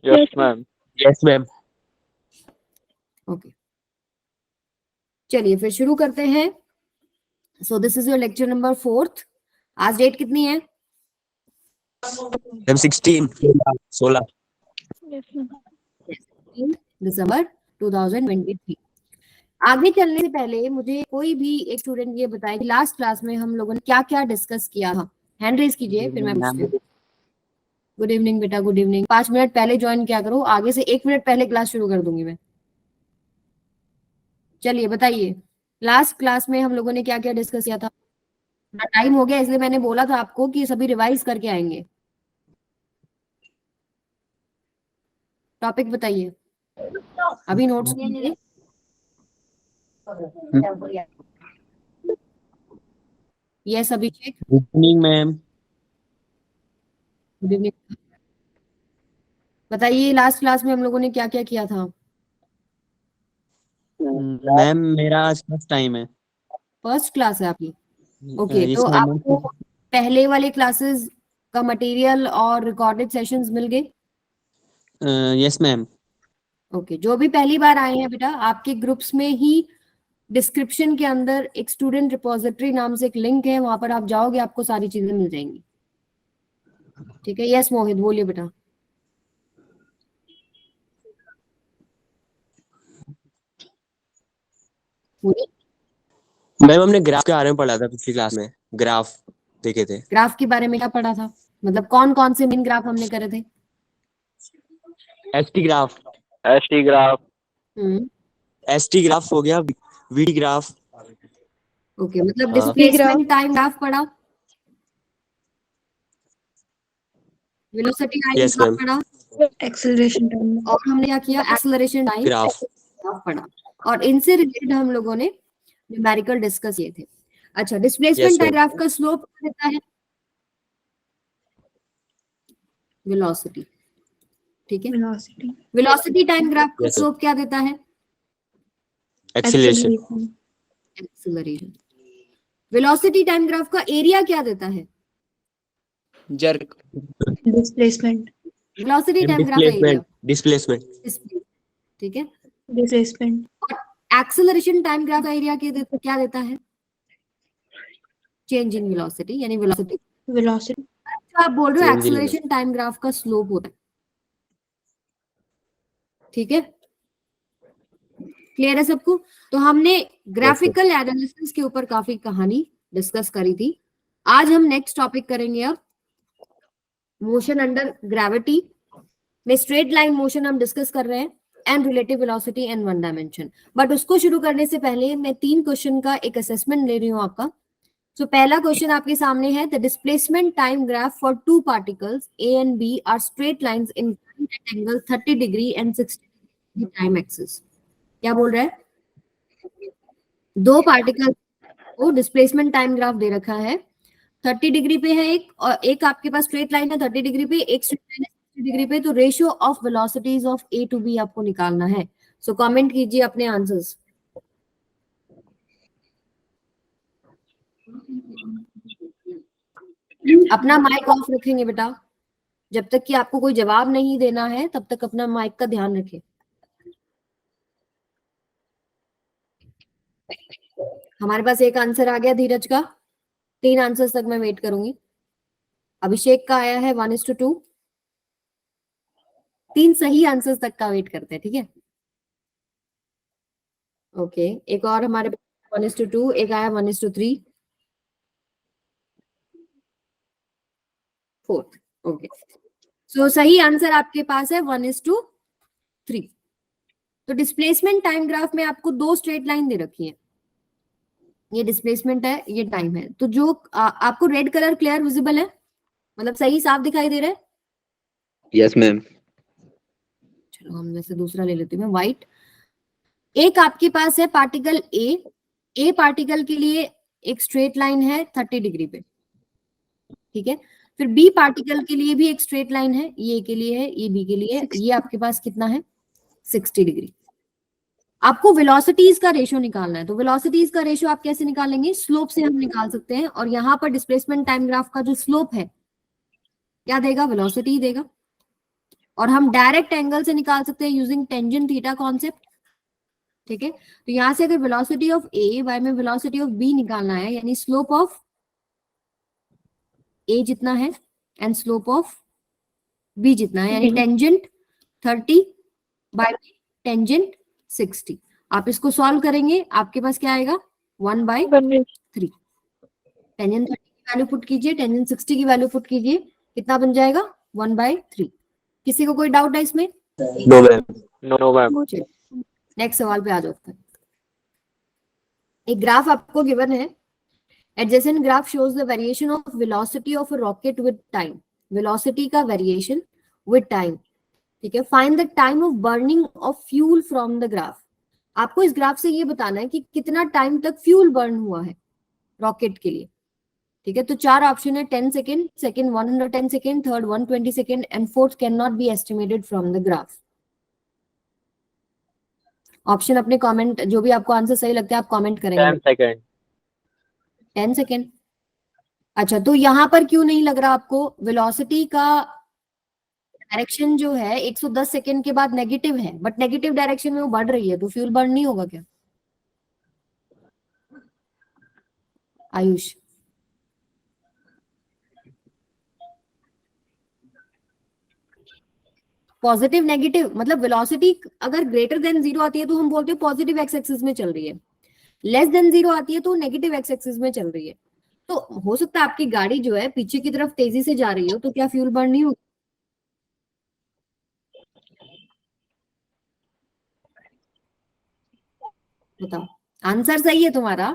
Yes ma'am. Yes ma'am. Okay, चलिए फिर शुरू करते हैं। So this is your lecture number 4। आज डेट कितनी है? मैम 16 दिसंबर 2023। आगे चलने से पहले मुझे कोई भी एक स्टूडेंट ये बताए कि लास्ट क्लास में हम लोगों ने क्या क्या डिस्कस किया था। हैंड रेज कीजिए, फिर मैं पूछती हूँ। गुड इवनिंग बेटा, गुड इवनिंग। 5 मिनट पहले ज्वाइन किया करो, आगे से 1 मिनट पहले क्लास शुरू कर दूंगी मैं। चलिए बताइए, लास्ट क्लास में हम लोगों ने क्या क्या डिस्कस किया था? टाइम हो गया इसलिए मैंने बोला था आपको कि सभी रिवाइज करके आएंगे। टॉपिक बताइए, अभी नोट्स नहीं है। Yes Abhishek, good evening ma'am. Good evening. बताइए लास्ट क्लास में हम लोगों ने क्या क्या किया था? मैम मेरा आज फर्स्ट टाइम है। फर्स्ट क्लास है आपकी? ओके, यस तो मैम। आपको पहले वाले क्लासेस का मटेरियल और रिकॉर्डेड सेशंस मिल गए? Yes ma'am. ओके, जो भी पहली बार आए हैं बेटा, आपके ग्रुप्स में ही डिस्क्रिप्शन के अंदर एक स्टूडेंट रिपोजिटरी नाम से एक लिंक है, वहां पर आप जाओगे आपको सारी चीजें मिल जाएंगी। ठीक है, यस मोहित बोलिए बेटा। मैम हमने ग्राफ के बारे में पढ़ा था पिछली क्लास में, ग्राफ देखे थे। ग्राफ के बारे में क्या पढ़ा था? मतलब कौन कौन से मेन ग्राफ हमने करे थे? ST graph. ST graph. ST graph हो गया, वीडी ग्राफ। ओके, मतलब हाँ। डिस्प्लेसमेंट टाइम ग्राफ पढ़ा, velocity time yes graph ma'am. पढ़ा, एक्सेलरेशन टाइम और हमने क्या किया? Acceleration time graph. ग्राफ पढ़ा, और इनसे रिलेटेड हम लोगों ने न्यूमेरिकल डिस्कस किए थे। अच्छा, displacement Yes, time ma'am. Graph का स्लोप क्या देता है? वेलोसिटी। ठीक है, वेलोसिटी वेलोसिटी टाइम ग्राफ का Yes, sir. स्लोप क्या देता है? Acceleration. Acceleration. Velocity time graph का एरिया क्या देता है? Jerk. Displacement velocity time graph का एरिया डिस्प्लेसमेंट। ठीक है, डिस्प्लेसमेंट और एक्सेलरेशन टाइम ग्राफ का एरिया क्या देता है? चेंज इन वेलोसिटी, यानी वेलोसिटी। वेलोसिटी आप बोल रहे हो Change in acceleration time graph का स्लोप होता है। ठीक है, क्लियर है सबको? तो हमने ग्राफिकल एनालिसिस के ऊपर काफी कहानी डिस्कस करी थी। आज हम नेक्स्ट टॉपिक करेंगे अब मोशन अंडर ग्रेविटी में। स्ट्रेट लाइन मोशन हम डिस्कस कर रहे हैं, and relative velocity and one dimension. But उसको शुरू करने से पहले मैं 3 क्वेश्चन का एक असेसमेंट ले रही हूँ आपका। तो पहला क्वेश्चन आपके सामने है, the displacement time graph for 2 particles A and B are straight lines in at angle 30 degree and 60 degree time axis. क्या बोल रहा है? 2 पार्टिकल को डिस्प्लेसमेंट टाइम ग्राफ दे रखा है, 30 डिग्री पे है एक, और एक आपके पास स्ट्रेट लाइन है 30 डिग्री पे, एक स्ट्रेट लाइन है 60 डिग्री पे। तो ratio of velocities of A to B आपको निकालना है। सो कमेंट कीजिए अपने आंसर्स। अपना माइक ऑफ रखेंगे बेटा, जब तक कि आपको कोई जवाब नहीं देना है तब तक अपना माइक का ध्यान रखें। हमारे पास एक आंसर आ गया धीरज का, 3 आंसर्स तक मैं वेट करूंगी। अभिषेक का आया है 1:2, 3 सही आंसर्स तक का वेट करते हैं। ठीक है, ओके, एक और हमारे पास 1:2, एक आया 1:3, 4। ओके, सो सही आंसर आपके पास है 1:3। तो डिस्प्लेसमेंट टाइम ग्राफ में आपको 2 स्ट्रेट लाइन दे रखी है, ये डिस्प्लेसमेंट है, ये टाइम है। तो जो आपको रेड कलर क्लियर विजिबल है, मतलब सही साफ दिखाई दे रहा है? Yes ma'am. चलो हम वैसे दूसरा ले लेती हूँ मैं, व्हाइट। एक आपके पास है पार्टिकल ए पार्टिकल के लिए एक स्ट्रेट लाइन है 30 डिग्री पे। ठीक है, फिर बी पार्टिकल के लिए भी एक स्ट्रेट लाइन है, ये ए के लिए है, ये बी के लिए है, ये आपके पास कितना है? 60 डिग्री। आपको वेलोसिटीज का रेशियो निकालना है। तो वेलोसिटीज का रेशियो आप कैसे निकालेंगे? स्लोप से हम निकाल सकते हैं, और यहाँ पर डिस्प्लेसमेंट टाइम ग्राफ का जो स्लोप है क्या देगा? वेलोसिटी देगा। और हम डायरेक्ट एंगल से निकाल सकते हैं यूजिंग टेंजेंट थीटा कॉन्सेप्ट। ठीक है, तो यहां से अगर वेलोसिटी ऑफ ए बाय में वेलोसिटी ऑफ बी निकालना है, यानी स्लोप ऑफ ए जितना है एंड स्लोप ऑफ बी जितना है, यानी B. Tangent 30 bye tangent 60। आप इसको सॉल्व करेंगे, आपके पास क्या आएगा 1/3। टेंजेंट 30 की वैल्यू पुट कीजिए, टेंजेंट 60 की वैल्यू पुट कीजिए, कितना बन जाएगा 1/3। किसी को कोई डाउट है इसमें? No ma'am. नेक्स्ट सवाल पे आ जाते हैं। एक ग्राफ आपको गिवन है, adjacent graph shows the variation of velocity of a rocket with time. Velocity का वेरिएशन विद टाइम, ठीक है। Find the time of burning of fuel from the graph. आपको इस ग्राफ से ये बताना है कि कितना टाइम तक फ्यूल बर्न हुआ है रॉकेट के लिए, ठीक है। तो चार ऑप्शन है, 10 second, second 110 second, third 120 second and fourth can not be estimated from the graph. Option अपने कमेंट, जो भी आपको आंसर सही लगता है आप कमेंट करेंगे। 10 सेकेंड। 10 सेकेंड। अच्छा, तो यहां पर क्यों नहीं लग रहा आपको? वेलोसिटी का डायरेक्शन जो है 110 सेकेंड के बाद नेगेटिव है, बट नेगेटिव डायरेक्शन में वो बढ़ रही है, तो फ्यूल बर्न नहीं होगा क्या? आयुष, पॉजिटिव नेगेटिव मतलब वेलोसिटी अगर ग्रेटर देन 0 आती है तो हम बोलते हैं पॉजिटिव एक्स एक्सिस में चल रही है, लेस देन 0 आती है तो नेगेटिव एक्स एक्सिस में चल रही है। तो हो सकता है आपकी गाड़ी जो है पीछे की तरफ तेजी से जा रही हो, तो क्या फ्यूल बर्न नहीं होगा? बताओ, आंसर सही है तुम्हारा,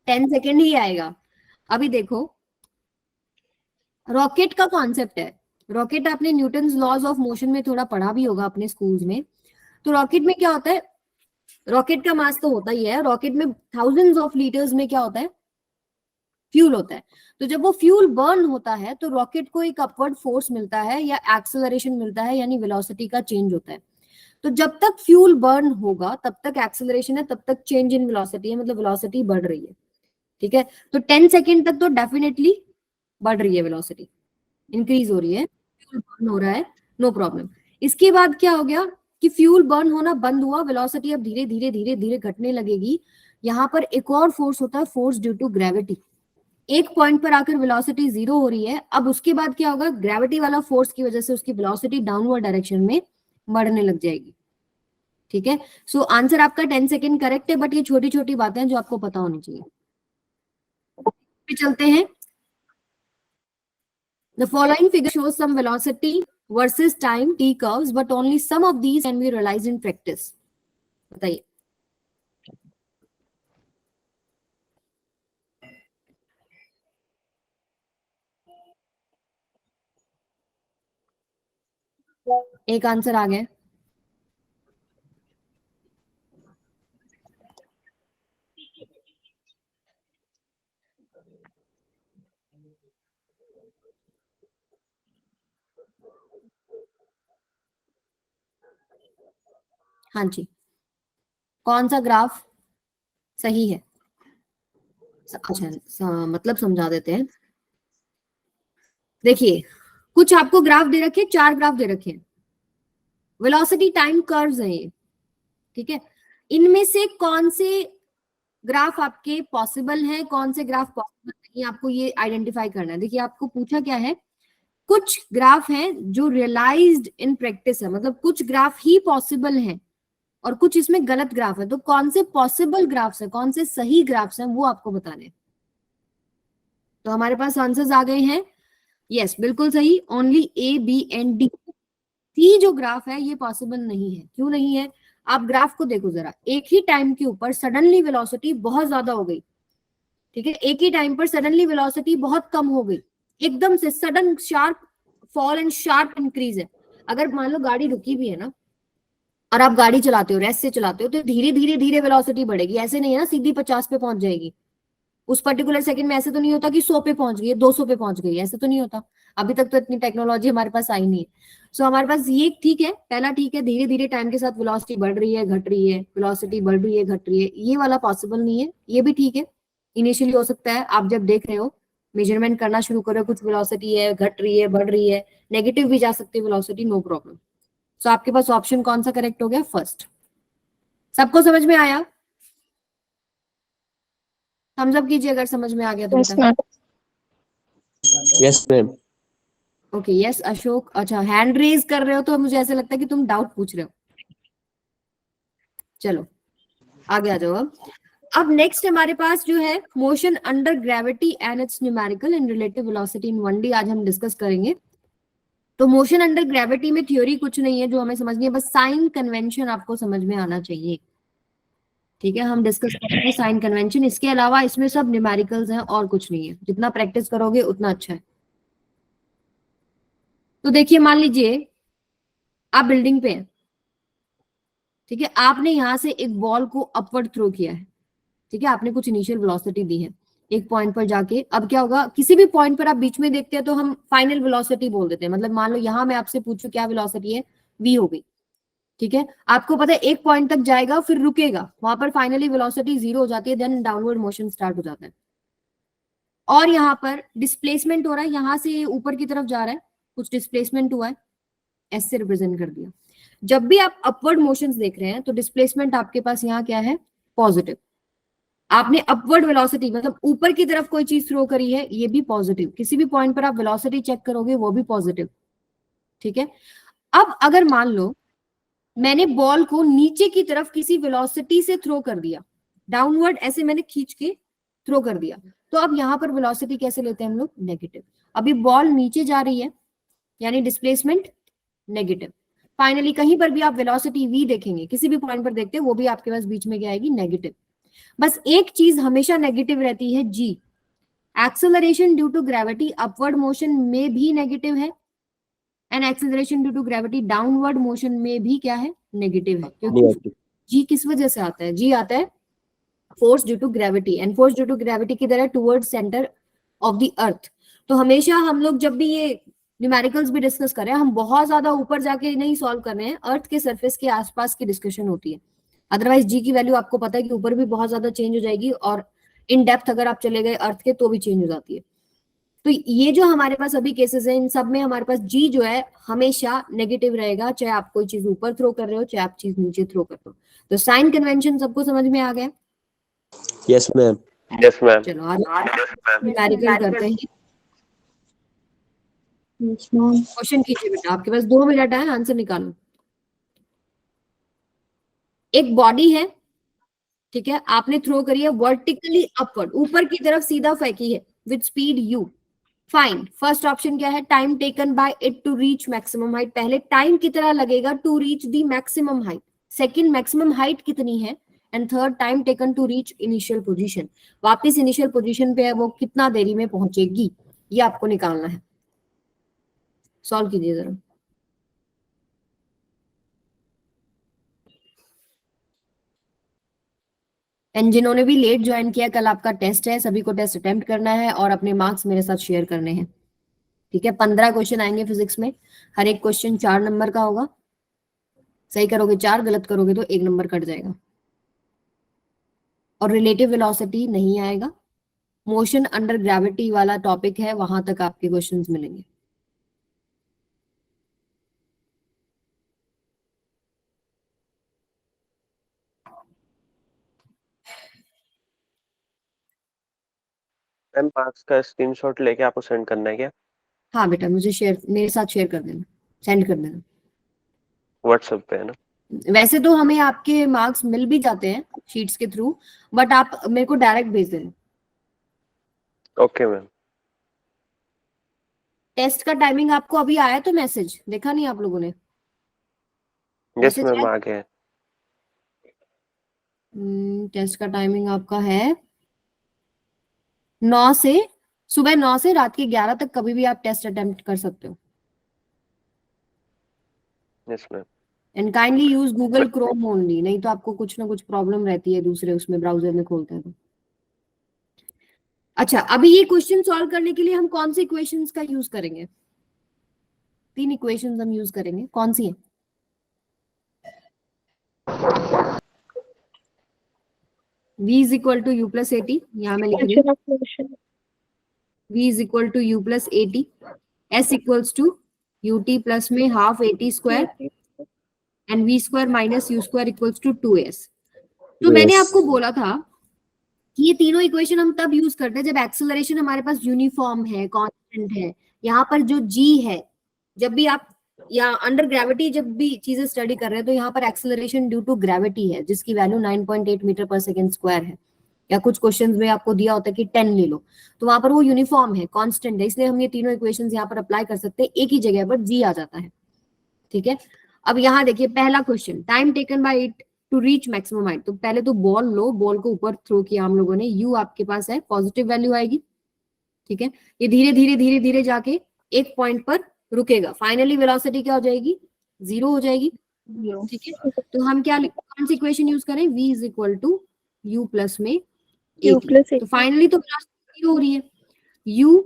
10 सेकेंड ही आएगा। अभी देखो, रॉकेट का कॉन्सेप्ट है, रॉकेट आपने न्यूटन्स लॉज ऑफ मोशन में थोड़ा पढ़ा भी होगा अपने स्कूल्स में। तो रॉकेट में क्या होता है, रॉकेट का मास तो होता ही है, रॉकेट में थाउजेंड्स ऑफ लीटर्स में क्या होता है, फ्यूल होता है। तो जब वो फ्यूल बर्न होता है तो रॉकेट को एक अपवर्ड फोर्स मिलता है या एक्सेलरेशन मिलता है, यानी वेलोसिटी का चेंज होता है। तो जब तक फ्यूल बर्न होगा तब तक एक्सेलरेशन है, तब तक चेंज इन वेलोसिटी है, मतलब वेलोसिटी बढ़ रही है, ठीक है। तो 10 सेकेंड तक तो डेफिनेटली बढ़ रही है वेलोसिटी, इंक्रीज हो रही है, फ्यूल बर्न हो रहा है, नो प्रॉब्लम। इसके बाद क्या हो गया कि फ्यूल बर्न होना बंद हुआ, वेलोसिटी अब धीरे धीरे धीरे धीरे घटने लगेगी। यहाँ पर एक और फोर्स होता है, फोर्स ड्यू टू ग्रेविटी। एक पॉइंट पर आकर वेलोसिटी 0 हो रही है, अब उसके बाद क्या होगा, ग्रेविटी वाला फोर्स की वजह से उसकी वेलोसिटी डाउनवर्ड डायरेक्शन में बढ़ने लग जाएगी, ठीक है। सो आंसर आपका 10 सेकेंड करेक्ट है, बट ये छोटी छोटी बातें हैं जो आपको पता होनी चाहिए। चलते हैं, the following figure shows some velocity versus time t curves, but only some of these can be realized in practice. बताइए, एक आंसर आ गया। हाँ जी, कौन सा ग्राफ सही है? अच्छा, मतलब समझा देते हैं। देखिए, कुछ आपको ग्राफ दे रखे, 4 ग्राफ दे रखे हैं, वेलोसिटी टाइम कर्व्स हैं ये, ठीक है। इनमें से कौन से ग्राफ आपके पॉसिबल हैं, कौन से ग्राफ पॉसिबल नहीं, आपको ये आइडेंटिफाई करना है। देखिए, आपको पूछा क्या है, कुछ ग्राफ हैं जो रियलाइज्ड इन प्रैक्टिस है, मतलब कुछ ग्राफ ही पॉसिबल हैं और कुछ इसमें गलत ग्राफ है। तो कौन से पॉसिबल ग्राफ्स है, कौन से सही ग्राफ्स हैं, वो आपको बताने हैं। तो हमारे पास आंसर्स आ गए हैं। यस, बिल्कुल सही, only A B and D. C जो ग्राफ है ये पॉसिबल नहीं है। क्यों नहीं है? आप ग्राफ को देखो जरा, एक ही टाइम के ऊपर सडनली वेलोसिटी बहुत ज्यादा हो गई, ठीक है। एक ही टाइम पर सडनली वेलोसिटी बहुत कम हो गई, एकदम से sudden sharp fall and sharp increase है। अगर मान लो गाड़ी रुकी भी है ना और आप गाड़ी चलाते हो, रेस से चलाते हो, तो धीरे धीरे धीरे वेलोसिटी बढ़ेगी, ऐसे नहीं है ना सीधी 50 पे पहुंच जाएगी। उस पर्टिकुलर सेकंड में ऐसे तो नहीं होता कि 100 पे पहुंच गई, 200 पे पहुंच गई, ऐसे तो नहीं होता। अभी तक तो इतनी टेक्नोलॉजी हमारे पास आई नहीं है। सो हमारे पास ये ठीक है, पहला ठीक है, धीरे धीरे टाइम के साथ वेलोसिटी बढ़ रही है, घट रही है, वेलोसिटी बढ़ रही है, घट रही है, ये वाला पॉसिबल नहीं है। ये भी ठीक है, इनिशियली हो सकता है, आप जब देख रहे हो, मेजरमेंट करना शुरू करो, कुछ वेलोसिटी है, घट रही है, बढ़ रही है, नेगेटिव भी जा सकती है वेलोसिटी, नो प्रॉब्लम। सो आपके पास ऑप्शन कौन सा करेक्ट हो गया? फर्स्ट। सबको समझ में आया? थम्स अप कीजिए अगर समझ में आ गया तो Yes, बेटा। ma'am. Yes ma'am. Okay yes Ashok, अच्छा हैंड रेज कर रहे हो तो मुझे ऐसा लगता है कि तुम डाउट पूछ रहे हो। चलो आगे आ जाओ। अब नेक्स्ट हमारे पास जो है motion under gravity and it's numerical and relative velocity in 1D आज हम डिस्कस करेंगे। तो मोशन अंडर ग्रेविटी में थ्योरी कुछ नहीं है जो हमें समझनी है, बस साइन कन्वेंशन आपको समझ में आना चाहिए। ठीक है, हम डिस्कस करेंगे साइन कन्वेंशन, इसके अलावा इसमें सब न्यूमेरिकल्स हैं और कुछ नहीं है। जितना प्रैक्टिस करोगे उतना अच्छा है। तो देखिए मान लीजिए आप बिल्डिंग पे हैं, ठीक है, आपने यहां से एक बॉल को अपवर्ड थ्रो किया है, ठीक है, आपने कुछ इनिशियल वेलोसिटी दी है एक पॉइंट पर जाके। अब क्या होगा, किसी भी पॉइंट पर आप बीच में देखते हैं तो हम फाइनल वेलोसिटी बोल देते हैं। मतलब मान लो यहां मैं आपसे पूछूं क्या वेलोसिटी है, v हो गई, ठीक है। आपको पता है एक पॉइंट तक जाएगा फिर रुकेगा, वहां पर फाइनली वेलोसिटी 0 हो जाती है, देन डाउनवर्ड मोशन स्टार्ट हो जाता है। और यहाँ पर डिस्प्लेसमेंट हो रहा है, यहां से ऊपर की तरफ जा रहा है, कुछ डिस्प्लेसमेंट हुआ है, एस से रिप्रेजेंट कर दिया। जब भी आप अपवर्ड मोशंस देख रहे हैं तो डिस्प्लेसमेंट आपके पास यहाँ क्या है? पॉजिटिव। आपने अपवर्ड वेलोसिटी मतलब ऊपर की तरफ कोई चीज थ्रो करी है, ये भी पॉजिटिव। किसी भी पॉइंट पर आप वेलोसिटी चेक करोगे वो भी पॉजिटिव, ठीक है। अब अगर मान लो मैंने बॉल को नीचे की तरफ किसी वेलोसिटी से थ्रो कर दिया, डाउनवर्ड ऐसे मैंने खींच के थ्रो कर दिया, तो अब यहां पर वेलोसिटी कैसे लेते हैं हम लोग? नेगेटिव। अभी बॉल नीचे जा रही है यानी डिस्प्लेसमेंट नेगेटिव। फाइनली कहीं पर भी आप वेलोसिटी v देखेंगे, किसी भी पॉइंट पर देखते हैं, वो भी आपके पास बीच में क्या आएगी? नेगेटिव। बस एक चीज हमेशा नेगेटिव रहती है, g। Acceleration due to gravity upward motion में भी नेगेटिव है and acceleration due to gravity downward motion में भी क्या है? नेगेटिव है। क्योंकि g किस वजह से आता है? g आता है force due to gravity, and force due to gravity किधर है? Toward centre of the earth. तो हमेशा हम लोग जब भी ये न्यूमेरिकल्स भी डिस्कस कर रहे हैं, हम बहुत ज्यादा ऊपर जाके नहीं सॉल्व कर रहे हैं, अर्थ के सरफेस के आसपास की डिस्कशन होती है। अदरवाइज जी की वैल्यू आपको पता है कि ऊपर भी बहुत ज्यादा चेंज हो जाएगी, और इन डेप्थ अगर आप चले गए अर्थ के तो भी चेंज हो जाती है। तो ये जो हमारे पास अभी केसेस हैं, इन सब में हमारे पास जी जो है हमेशा नेगेटिव रहेगा, चाहे आप कोई चीज ऊपर थ्रो कर रहे हो, चाहे आप चीज नीचे थ्रो कर रहे हो। तो साइन कन्वेंशन सबको समझ में आ गया? Yes ma'am. चलो आज न्यूमेरिकल करते हैं। Yes, ma'am. क्वेश्चन कीजिए बेटा, आपके पास 2 मिनट है, आंसर निकालो। एक बॉडी है, ठीक है, आपने थ्रो करी है वर्टिकली अपवर्ड, ऊपर की तरफ सीधा फेंकी है with speed u। Find first option क्या है? Time taken by it to reach maximum height. पहले टाइम कितना लगेगा to reach the maximum height, second maximum height कितनी है, and third time taken to reach initial position. वापस initial position पे है वो कितना देरी में पहुंचेगी, ये आपको निकालना है। सॉल्व कीजिए जरा। एंड जिन्होंने भी लेट ज्वाइन किया, कल आपका टेस्ट है, सभी को टेस्ट अटेम्प्ट करना है और अपने मार्क्स मेरे साथ शेयर करने हैं, ठीक है। 15 क्वेश्चन आएंगे फिजिक्स में, हर एक क्वेश्चन 4 नंबर का होगा। सही करोगे 4, गलत करोगे तो 1 नंबर कट जाएगा। और रिलेटिव वेलोसिटी नहीं आएगा, मोशन अंडर ग्रेविटी वाला टॉपिक है, वहां तक आपके क्वेश्चंस मिलेंगे। मैम मार्क्स का स्क्रीनशॉट लेके आपको सेंड करना है क्या? हाँ बेटा, मुझे शेयर, मेरे साथ शेयर कर देना, सेंड कर देना। व्हाट्सएप पे है ना? वैसे तो हमें आपके मार्क्स मिल भी जाते हैं शीट्स के थ्रू, बट आप मेरे को डायरेक्ट भेज देना। Okay ma'am. टेस्ट का टाइमिंग आपको अभी आया तो मैसेज देखा नहीं आप लोगों ने? यस मैसेज मैम आया? आ गया है। टेस्ट का टाइमिंग आपका है 9 से, सुबह 9 से रात के 11 तक कभी भी आप टेस्ट अटेम्प्ट कर सकते हो। Yes ma'am. And kindly use Google Chrome only, नहीं तो आपको कुछ ना कुछ प्रॉब्लम रहती है दूसरे उसमें ब्राउजर में खोलते हैं तो। अच्छा, अभी ये क्वेश्चन सॉल्व करने के लिए हम कौन सी इक्वेशंस का यूज करेंगे? 3 इक्वेशंस हम यूज करेंगे, कौन सी है? v is equal to u plus 80, यहाँ मैं लिख रही हूँ, v is equal to u plus 80, s equals to ut plus में half 80 square and V square minus U square equals to 2s। तो मैंने आपको बोला था कि ये तीनों इक्वेशन हम तब यूज करते हैं जब एक्सेलरेशन हमारे पास यूनिफॉर्म है, कांस्टेंट है। यहाँ पर जो g है, जब भी आप या अंडर ग्रेविटी जब भी चीजें स्टडी कर रहे हैं तो यहाँ पर एक्सेलरेशन ड्यू टू ग्रेविटी है जिसकी वैल्यू 9.8 मीटर पर सेकेंड स्क्वायर है, या कुछ क्वेश्चंस में आपको दिया होता है कि 10 ले लो, तो वहां पर वो यूनिफॉर्म है, कांस्टेंट है, इसलिए हम ये तीनों इक्वेशंस यहाँ पर अप्लाई कर सकते हैं, एक ही जगह पर g आ जाता है। ठीक है, अब यहाँ देखिए पहला question, time taken by it to reach maximum height. तो पहले तो बॉल लो, बॉल को ऊपर थ्रो किया हम लोगों ने, u आपके पास है, पॉजिटिव वैल्यू आएगी। ठीक है, ये धीरे धीरे धीरे धीरे जाके एक पॉइंट पर रुकेगा, फाइनली वेलोसिटी क्या हो जाएगी, 0 हो जाएगी। ठीक है, तो हम क्या कौन सी इक्वेशन यूज करें, v is equal to u plus में at। तो फाइनली तो वेलोसिटी 0 हो रही है, u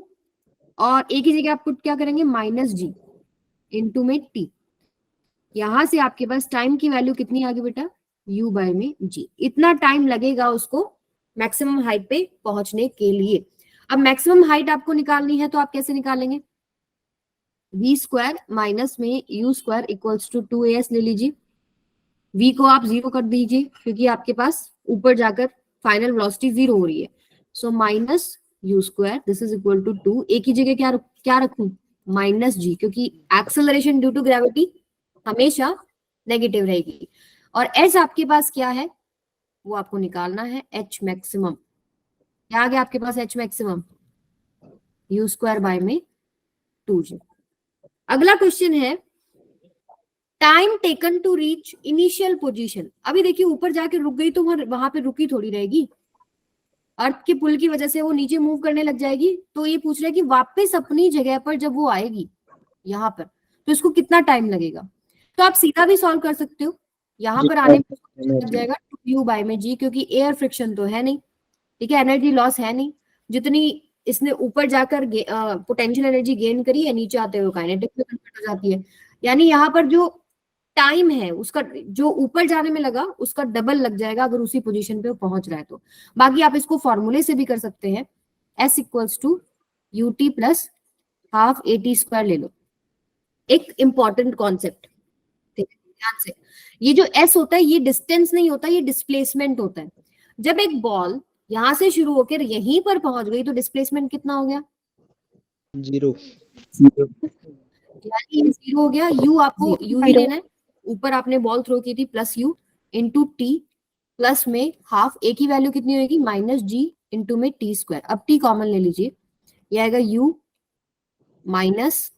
और एक ही जगह आप पुट क्या करेंगे, माइनस g इंटू में t। यहां से आपके पास टाइम की वैल्यू कितनी आ गई बेटा, u बाय में g। इतना टाइम लगेगा उसको मैक्सिमम हाइट पे पहुंचने के लिए। अब मैक्सिमम हाइट आपको निकालनी है तो आप कैसे निकालेंगे, v स्क्वायर माइनस में u square equals to 2as ले लीजिए। v को आप 0 कर दीजिए क्योंकि आपके पास ऊपर जाकर फाइनल वेलोसिटी 0 हो रही है। So minus u square this is equal to 2, एक ही जगह क्या रखूं, माइनस g, क्योंकि एक्सेलरेशन ड्यू टू ग्रेविटी हमेशा नेगेटिव रहेगी। और h आपके पास क्या है, वो आपको निकालना है, h मैक्सिमम। क्या आ गया आपके पास h maximum, u square by में 2g। अगला क्वेश्चन है, time taken to reach initial position. अभी देखिए ऊपर जाके रुक गई तो वहां पे रुकी थोड़ी रहेगी, अर्थ के पुल की वजह से वो नीचे मूव करने लग जाएगी। तो ये पूछ रहा है कि वापस अपनी जगह पर जब वो आएगी यहाँ पर तो इसको कितना टाइम लगेगा। तो आप सीधा भी सॉल्व कर सकते हो, यहाँ पर आने में लग जाएगा 2u बाय में g, क्योंकि एयर फ्रिक्शन तो है नहीं, ठीक है, एनर्जी लॉस है नहीं, जितनी इसने ऊपर जाकर पोटेंशियल एनर्जी गेन करी है नीचे आते हुए काइनेटिक में कन्वर्ट हो जाती है। यानी यहाँ पर जो टाइम है उसका जो ऊपर जाने में लगा उसका डबल लग जाएगा अगर उसी पोजीशन पे वो पहुंच रहा है तो। बाकी आप इसको फॉर्मूले से भी कर सकते हैं, s equals to ut plus half at square ले लो। एक इंपॉर्टेंट कॉन्सेप्ट ध्यान से, ये जो s होता है ये डिस्टेंस नहीं होता, ये डिस्प्लेसमेंट होता है। जब एक बॉल यहां से शुरू होकर यहीं पर पहुंच गई तो डिस्प्लेसमेंट कितना हो गया, 0। यानी ये 0 हो गया। u आपको u ही लेना है, ऊपर आपने बॉल थ्रो की थी, plus u into T plus में हाफ, एक ही वैल्यू कितनी होगी, माइनस g इंटू में टी स्क्वायर। अब t कॉमन ले लीजिए, ये आएगा u minus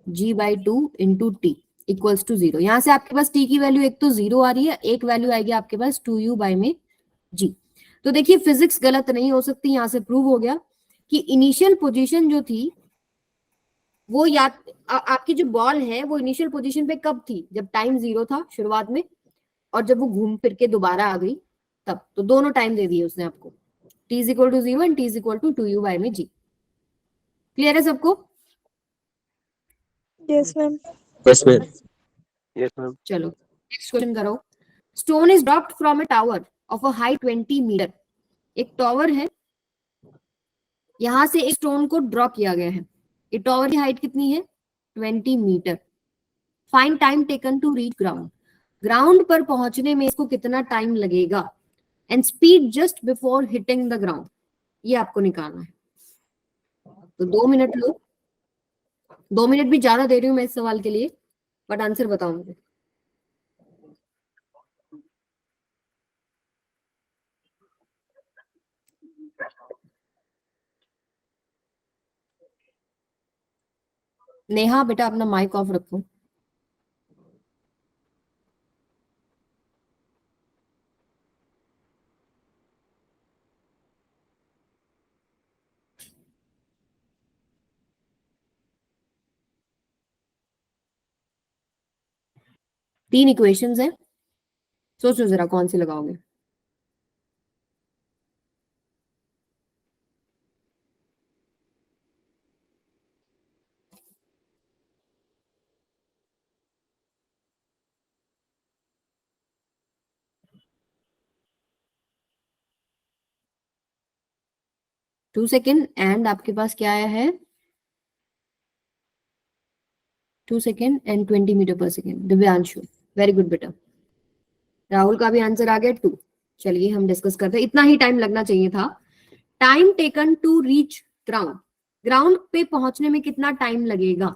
g by 2 into T equals to 0। यहां से आपके पास t की वैल्यू एक तो 0 आ रही है, एक वैल्यू आएगी आपके पास 2u बाई में g। तो देखिए फिजिक्स गलत नहीं हो सकती, यहां से प्रूव हो गया कि इनिशियल पोजीशन जो थी वो आपकी जो बॉल है वो इनिशियल पोजीशन पे कब थी, जब टाइम 0 था शुरुआत में, और जब वो घूम फिर के दोबारा आ गई तब। तो दोनों टाइम दे दिए उसने आपको, t is equal to 0 and t is equal to 2u by में g। क्लियर है सबको, yes ma'am. Yes ma'am. Yes ma'am. चलो नेक्स्ट क्वेश्चन करो। Stone is dropped from a tower of a height 20 metre. एक tower है, यहां से एक स्टोन को ड्रॉ किया गया है, ये टावर की हाइट कितनी है, 20 metre. Find time taken to reach ground. Ground पर पहुंचने में इसको कितना टाइम लगेगा, and speed just before hitting the ground, ये आपको निकालना है। तो 2 मिनट लो, 2 मिनट भी ज्यादा दे रही हूं मैं इस सवाल के लिए, बट आंसर बताओ मुझे। नेहा बेटा अपना माइक ऑफ रखो। तीन इक्वेशंस हैं, सोचो जरा कौन सी लगाओगे। टू सेकेंड, एंड आपके पास क्या आया है, 2 सेकेंड एंड 20 मीटर पर सेकेंड। दिव्यांशु वेरी गुड बेटा। राहुल का भी आंसर आ गया 2। चलिए हम डिस्कस करते हैं, इतना ही टाइम लगना चाहिए था। Time taken to reach ground, ground पे पहुंचने में कितना टाइम लगेगा।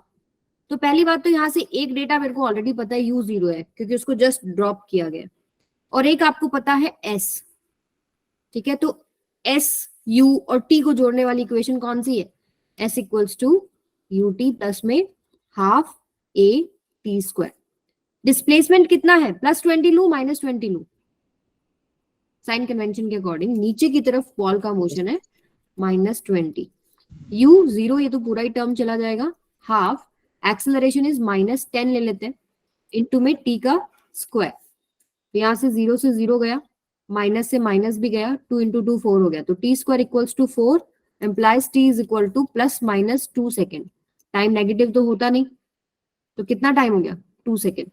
तो पहली बात तो यहाँ से एक डेटा मेरे को ऑलरेडी पता है, u0 है क्योंकि उसको जस्ट ड्रॉप किया गया, और एक आपको पता है s। ठीक है, तो s u और t को जोड़ने वाली इक्वेशन कौन सी है, s equals to ut plus में half a t square. Displacement कितना है, +20 लू -20 लू, साइन कन्वेंशन के अकॉर्डिंग नीचे की तरफ बॉल का मोशन है -20, u0 ये तो पूरा ही टर्म चला जाएगा, हाफ एक्सेलरेशन इज -10 ले लेते हैं, इनटू में t का स्क्वायर, तो यहां से 0 से 0 गया, माइनस से माइनस भी गया, 2 × 2 4 हो गया, तो t square equals to 4 implies t is equal to +-2 second. Time negative तो होता नहीं, तो कितना टाइम हो गया, 2 second.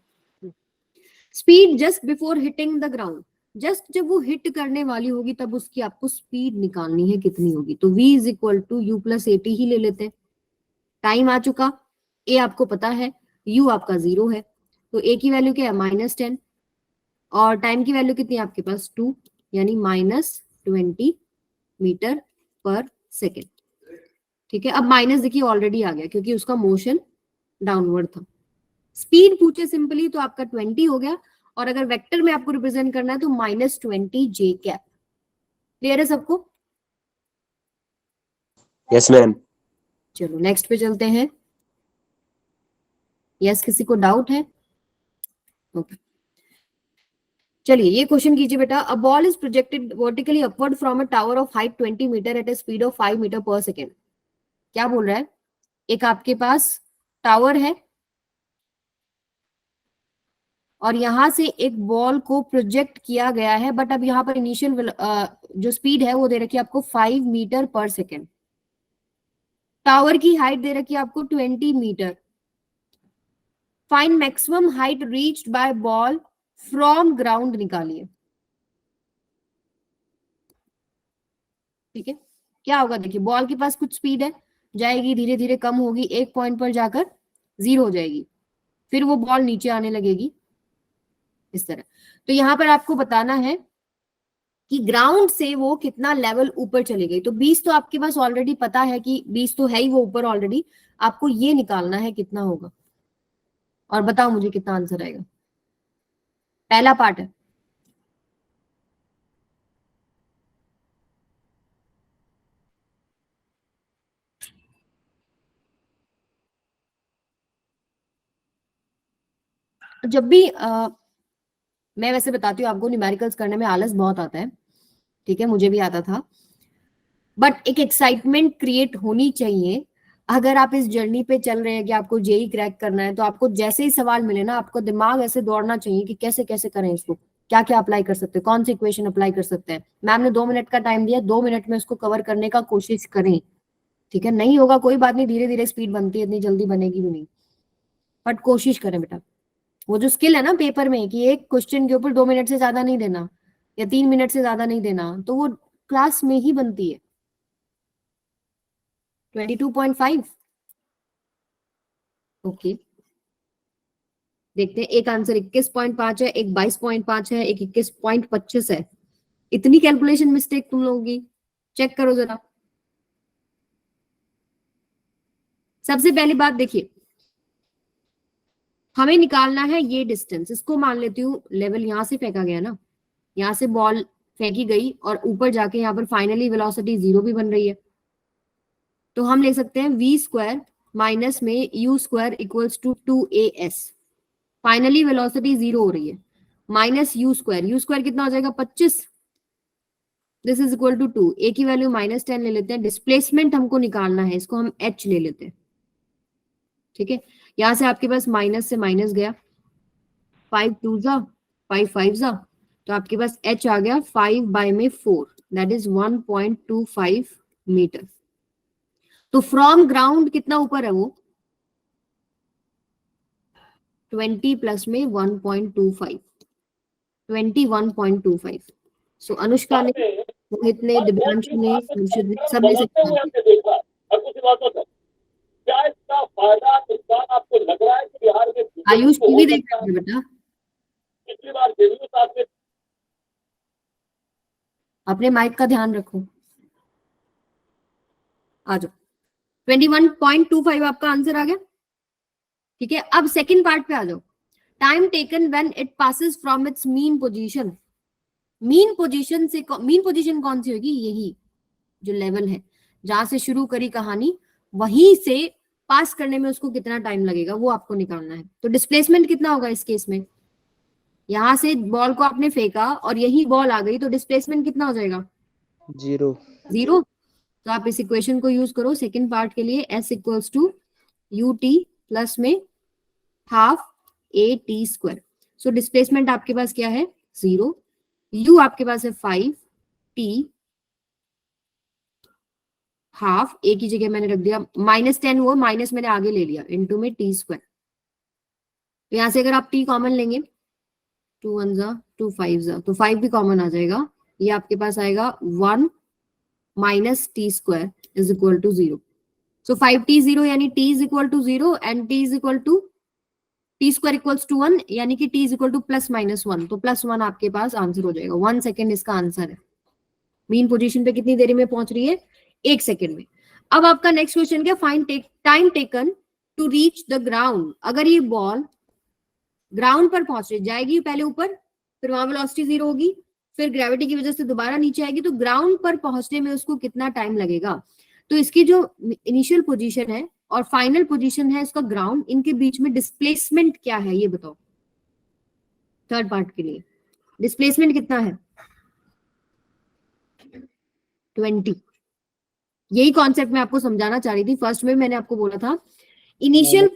Speed just before hitting the ground, just जब वो हिट करने वाली होगी तब उसकी आपको स्पीड निकालनी है कितनी होगी, तो v is equal to u + at ही ले लेते हैं। टाइम आ चुका, a आपको पता है, u आपका 0 है, तो a की वैल्यू क्या है -10, और टाइम की वैल्यू कितनी है आपके पास 2, यानी -20 मीटर पर सेकेंड। ठीक है, अब माइनस देखिए ऑलरेडी आ गया क्योंकि उसका मोशन डाउनवर्ड था। स्पीड पूछे सिंपली तो आपका 20 हो गया, और अगर वेक्टर में आपको रिप्रेजेंट करना है तो -20 j कैप। क्लियर है सबको? Yes ma'am. चलो नेक्स्ट पे चलते हैं। यस, किसी को डाउट है? ओके, चलिए ये क्वेश्चन कीजिए बेटा। A ball is projected vertically upward from a tower of height 20 metre at a speed of 5 metre पर सेकेंड। क्या बोल रहा है, एक आपके पास टावर है और यहां से एक बॉल को प्रोजेक्ट किया गया है, बट अब यहाँ पर इनिशियल जो स्पीड है वो दे रखी है आपको 5 मीटर पर सेकेंड। टावर की हाइट दे रखी है आपको 20 metre. Find maximum height reached by ball from ground निकालिए। ठीक है, क्या होगा देखिए, बॉल के पास कुछ स्पीड है, जाएगी धीरे धीरे कम होगी, एक पॉइंट पर जाकर 0 हो जाएगी, फिर वो बॉल नीचे आने लगेगी इस तरह। तो यहां पर आपको बताना है कि ग्राउंड से वो कितना लेवल ऊपर चली गई। तो 20 तो आपके पास ऑलरेडी पता है कि 20 तो है ही वो ऊपर ऑलरेडी, आपको ये निकालना है कितना होगा, और बताओ मुझे कितना आंसर आएगा। पहला पार्ट है, जब भी मैं वैसे बताती हूँ आपको, न्यूमेरिकल्स करने में आलस बहुत आता है, ठीक है, मुझे भी आता था, बट एक एक्साइटमेंट क्रिएट होनी चाहिए। अगर आप इस जर्नी पे चल रहे हैं कि आपको जेई क्रैक करना है, तो आपको जैसे ही सवाल मिले ना, आपको दिमाग ऐसे दौड़ना चाहिए कि कैसे कैसे करें इसको, क्या क्या अप्लाई कर सकते हैं, कौन सी इक्वेशन अप्लाई कर सकते हैं। मैम ने 2 मिनट का टाइम दिया, 2 मिनट में उसको कवर करने का कोशिश करें। ठीक है, नहीं होगा कोई बात नहीं, धीरे धीरे स्पीड बनती है, इतनी जल्दी बनेगी भी नहीं, बट कोशिश करें बेटा। वो जो स्किल है ना पेपर में कि एक क्वेश्चन के ऊपर 2 मिनट से ज्यादा नहीं देना या 3 मिनट से ज्यादा नहीं देना, तो वो क्लास में ही बनती है। 22.5। ओके, देखते हैं, एक आंसर 21.5 है, एक 22.5 है, एक 21.25 है। इतनी कैलकुलेशन मिस्टेक तुम लोगों की, चेक करो जरा। सबसे पहली बात देखिए, हमें निकालना है ये डिस्टेंस, इसको मान लेती हूँ लेवल यहां से फेंका गया ना, यहां से बॉल फेंकी गई और ऊपर जाके यहाँ पर फाइनली वेलोसिटी 0 भी बन रही है, तो हम ले सकते हैं v² माइनस में u² equals to 2as। Finally velocity 0 हो रही है, माइनस u² कितना हो जाएगा 25, this is equal to 2, a की वैल्यू -10 ले लेते हैं। डिस्प्लेसमेंट हमको निकालना है, इसको हम h ले लेते हैं। ठीक है, यहां से आपके पास माइनस से माइनस गया, 5 2 जा 5 5 जा, तो आपके पास h आ गया 5/4, दैट इज 1.25 मीटर। तो फ्रॉम ग्राउंड कितना ऊपर है वो, 20 प्लस में 1.25, 21.25। सो अनुष्का ने, रोहित ने, दिव्यांशु ने, संशुद्ध ने, सब ने से आयुष टीवी देख रहे हैं बेटा, अपने माइक का ध्यान रखो। आ जाओ। 21.25 आपका आंसर आ गया। ठीक है, अब सेकंड पार्ट पे आ जाओ। Time taken when it passes from its mean position. Mean position से, मीन पोजीशन कौन सी होगी? यही जो लेवल है जहां से शुरू करी कहानी, वहीं से पास करने में उसको कितना टाइम लगेगा वो आपको निकालना है। तो डिस्प्लेसमेंट कितना होगा इस केस में? यहां से बॉल को आपने फेंका और यही बॉल आ गई, तो डिस्प्लेसमेंट कितना हो जाएगा? 0। 0। तो आप इस इक्वेशन को यूज करो सेकंड पार्ट के लिए। S equals to U T plus में half A T square. So displacement आपके पास क्या है? 0। यू आपके पास है 5, टी हाफ, ए की जगह मैंने रख दिया -10, वो माइनस मैंने आगे ले लिया, इनटू में टी स्क्वायर। तो यहां से अगर आप टी कॉमन लेंगे, 2 1 जा 2 5 जा, तो 5 भी कॉमन आ जाएगा। ये आपके पास आएगा 1 minus T square is equal to 0। So 5t 0 यानी t is equal to 0 and t is equal to T square equals to 1 यानी कि t इज इक्वल टू +-1। तो +1 आपके पास आंसर हो जाएगा। 1 सेकेंड इसका आंसर है। मीन पोजीशन पे कितनी देरी में पहुंच रही है? 1 सेकेंड में। अब आपका नेक्स्ट क्वेश्चन क्या? Find time taken to reach the ground. अगर ये बॉल ग्राउंड पर पहुंच रही, जाएगी पहले ऊपर, फिर वहां वेलोसिटी 0 होगी, फिर ग्रेविटी की वजह से दोबारा नीचे आएगी, तो ग्राउंड पर पहुंचने में उसको कितना टाइम लगेगा? तो इसकी जो इनिशियल पोजीशन है और फाइनल पोजीशन है इसका ग्राउंड, इनके बीच में डिस्प्लेसमेंट क्या है ये बताओ। थर्ड पार्ट के लिए डिस्प्लेसमेंट कितना है? 20। यही कॉन्सेप्ट मैं आपको समझाना चाह रही थी। फर्स्ट में मैंने आपको बोला था इनिशियल,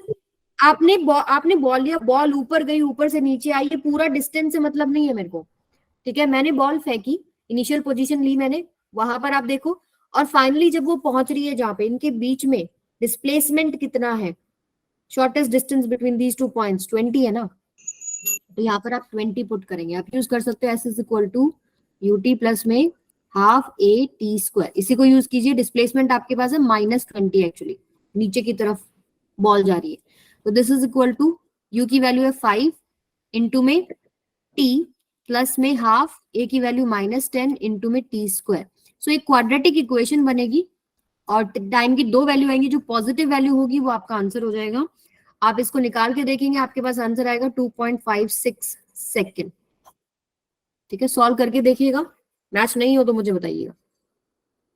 आपने बॉल लिया, बॉल ऊपर गई, ऊपर से नीचे आई, ये पूरा डिस्टेंस से मतलब नहीं है मेरे को। ठीक है, मैंने बॉल फेंकी, इनिशियल पोजीशन ली मैंने, वहां पर आप देखो, और फाइनली जब वो पहुंच रही है जहां पे, इनके बीच में डिस्प्लेसमेंट कितना है? Shortest distance between these 2 points 20 है ना, तो यहाँ पर आप 20 पुट करेंगे। आप यूज कर सकते हो S is equal to U T plus में हाफ ए टी स्क्वायर, इसी को यूज कीजिए। डिस्प्लेसमेंट आपके पास है -20, एक्चुअली नीचे की तरफ बॉल जा रही है। तो this is equal to U की वैल्यू है 5 इंटू में टी प्लस में हाफ, ए की वैल्यू -10 इंटू में टी स्क्वायर। सो एक क्वाड्रेटिक इक्वेशन बनेगी और टाइम की 2 वैल्यू आएंगी, जो पॉजिटिव वैल्यू होगी वो आपका आंसर हो जाएगा। आप इसको निकाल के देखेंगे, आपके पास आंसर आएगा 2.56 सेकेंड। ठीक है, सॉल्व करके देखिएगा, मैच नहीं हो तो मुझे बताइएगा।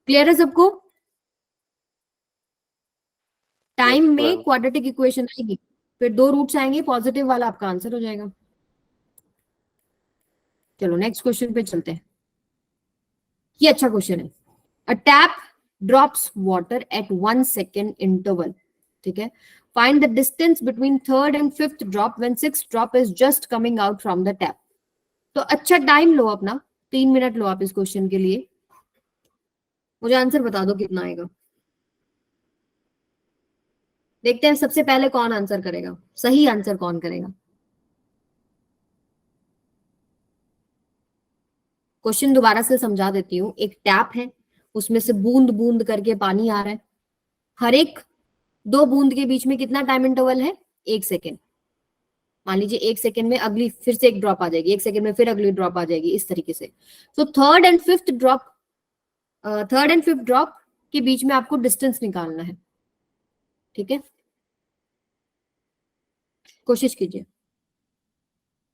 क्लियर है सबको? टाइम में क्वाड्रेटिक इक्वेशन आएगी, फिर 2 रूट्स आएंगे, पॉजिटिव वाला आपका आंसर हो जाएगा। चलो नेक्स्ट क्वेश्चन पे चलते हैं। ये अच्छा क्वेश्चन है। अ tap drops water at 1 second interval. ठीक है, find the distance between third and fifth drop when sixth drop is just coming out from the tap. तो अच्छा टाइम लो अपना, 3 मिनट लो आप इस क्वेश्चन के लिए। मुझे आंसर बता दो कितना आएगा। देखते हैं सबसे पहले कौन आंसर करेगा, सही आंसर कौन करेगा। क्वेश्चन दोबारा से समझा देती हूँ। एक टैप है, उसमें से बूंद बूंद करके पानी आ रहा है। हर एक 2 बूंद के बीच में कितना टाइम इंटरवल है? 1 सेकेंड। मान लीजिए 1 सेकेंड में अगली फिर से एक ड्रॉप आ जाएगी, 1 सेकेंड में फिर अगली ड्रॉप आ जाएगी, इस तरीके से। तो थर्ड एंड फिफ्थ ड्रॉप के बीच में आपको डिस्टेंस निकालना है। ठीक है, कोशिश कीजिए।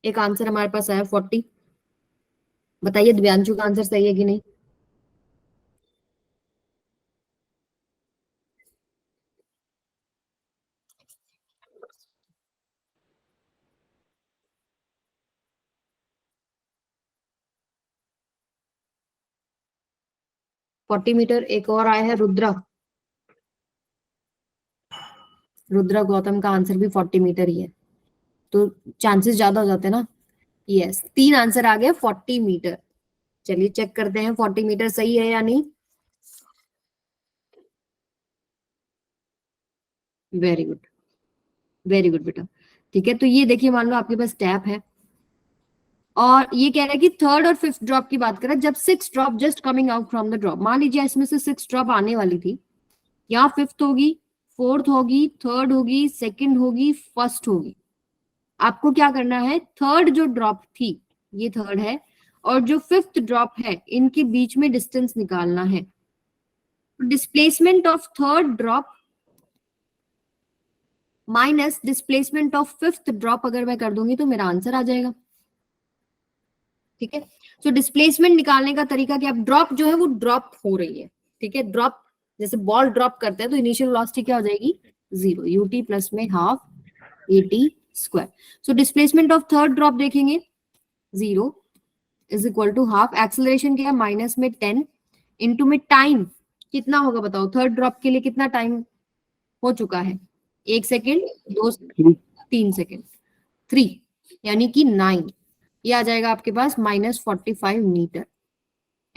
एक आंसर हमारे पास आया 40। बताइए दिव्यांशु का आंसर सही है कि नहीं? ₹40 मीटर। एक और आया है रुद्रा गौतम का आंसर भी 40 मीटर ही है, तो चांसेस ज्यादा हो जाते हैं ना। यस, 3 आंसर आ गया 40 मीटर। चलिए चेक करते हैं 40 मीटर सही है या नहीं। वेरी गुड, वेरी गुड बेटा। ठीक है, तो ये देखिए, मान लो आपके पास टैप है और ये कह रहा है कि थर्ड और फिफ्थ ड्रॉप की बात करें, जब 6 drop just coming out from the drop. मान लीजिए इसमें से 6 ड्रॉप आने वाली थी, यहाँ फिफ्थ होगी, फोर्थ होगी, थर्ड होगी, सेकंड होगी, फर्स्ट होगी। आपको क्या करना है, थर्ड जो ड्रॉप थी, ये थर्ड है, और जो फिफ्थ ड्रॉप है, इनके बीच में डिस्टेंस निकालना है। Displacement of third drop minus displacement of fifth drop अगर मैं कर दूंगी तो मेरा आंसर आ जाएगा। ठीक है, तो डिस्प्लेसमेंट निकालने का तरीका क्या, ड्रॉप जो है वो ड्रॉप हो रही है। ठीक है, ड्रॉप जैसे बॉल ड्रॉप करते हैं तो इनिशियल वेलोसिटी क्या हो जाएगी, 0, ut प्लस में half at square. So displacement of third drop देखेंगे, 0 is equal to half, acceleration क्या है माइनस में 10, इनटू में टाइम कितना होगा बताओ, थर्ड ड्रॉप के लिए कितना टाइम हो चुका है, 1 सेकेंड, 2 सेकेंड, 3 सेकेंड, 3 यानी कि 9, ये आ जाएगा आपके पास -45 मीटर।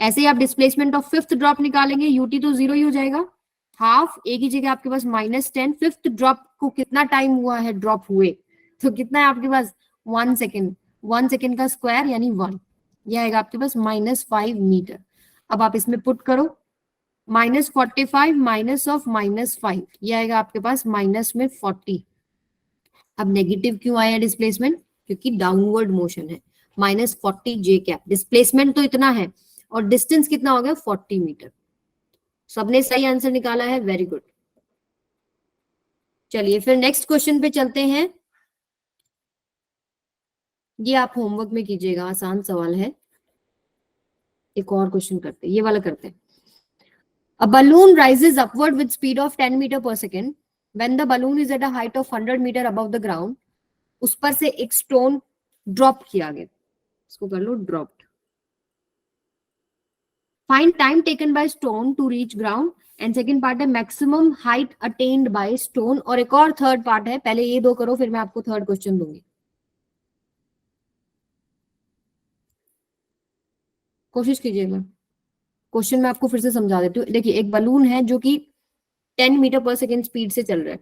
ऐसे ही आप डिस्प्लेसमेंट ऑफ फिफ्थ ड्रॉप निकालेंगे, यूटी तो 0 ही हो जाएगा, हाफ, एक ही जगह आपके पास -10, फिफ्थ ड्रॉप को कितना टाइम हुआ है ड्रॉप हुए, तो कितना है आपके पास 1 सेकेंड, 1 सेकेंड का स्क्वायर यानी 1, ये आएगा आपके पास -5 मीटर। अब आप इसमें पुट करो, -45 माइनस ऑफ -5, ये आएगा आपके पास माइनस में 40। अब नेगेटिव क्यों आया डिस्प्लेसमेंट, क्योंकि डाउनवर्ड मोशन है, -40 जे कैप, डिस्प्लेसमेंट तो इतना है और डिस्टेंस कितना हो गया 40 मीटर। सबने सही आंसर निकाला है, वेरी गुड। चलिए फिर नेक्स्ट क्वेश्चन पे चलते हैं, ये आप होमवर्क में कीजिएगा, आसान सवाल है। एक और क्वेश्चन करते हैं, ये वाला करते हैं। A balloon rises upward with speed of 10 meter per second. When the balloon is at a height of 100 meter above the ground, उस पर से एक स्टोन ड्रॉप किया गया, इसको कर लो dropped. Find time taken by stone to reach ground, and second part है maximum height attained by stone, और एक और थर्ड पार्ट है, पहले ये दो करो फिर मैं आपको थर्ड क्वेश्चन दूंगी। कोशिश कीजिएगा, क्वेश्चन मैं आपको फिर से समझा देती हूँ। देखिए एक बलून है जो कि 10 मीटर पर सेकेंड स्पीड से चल रहा है।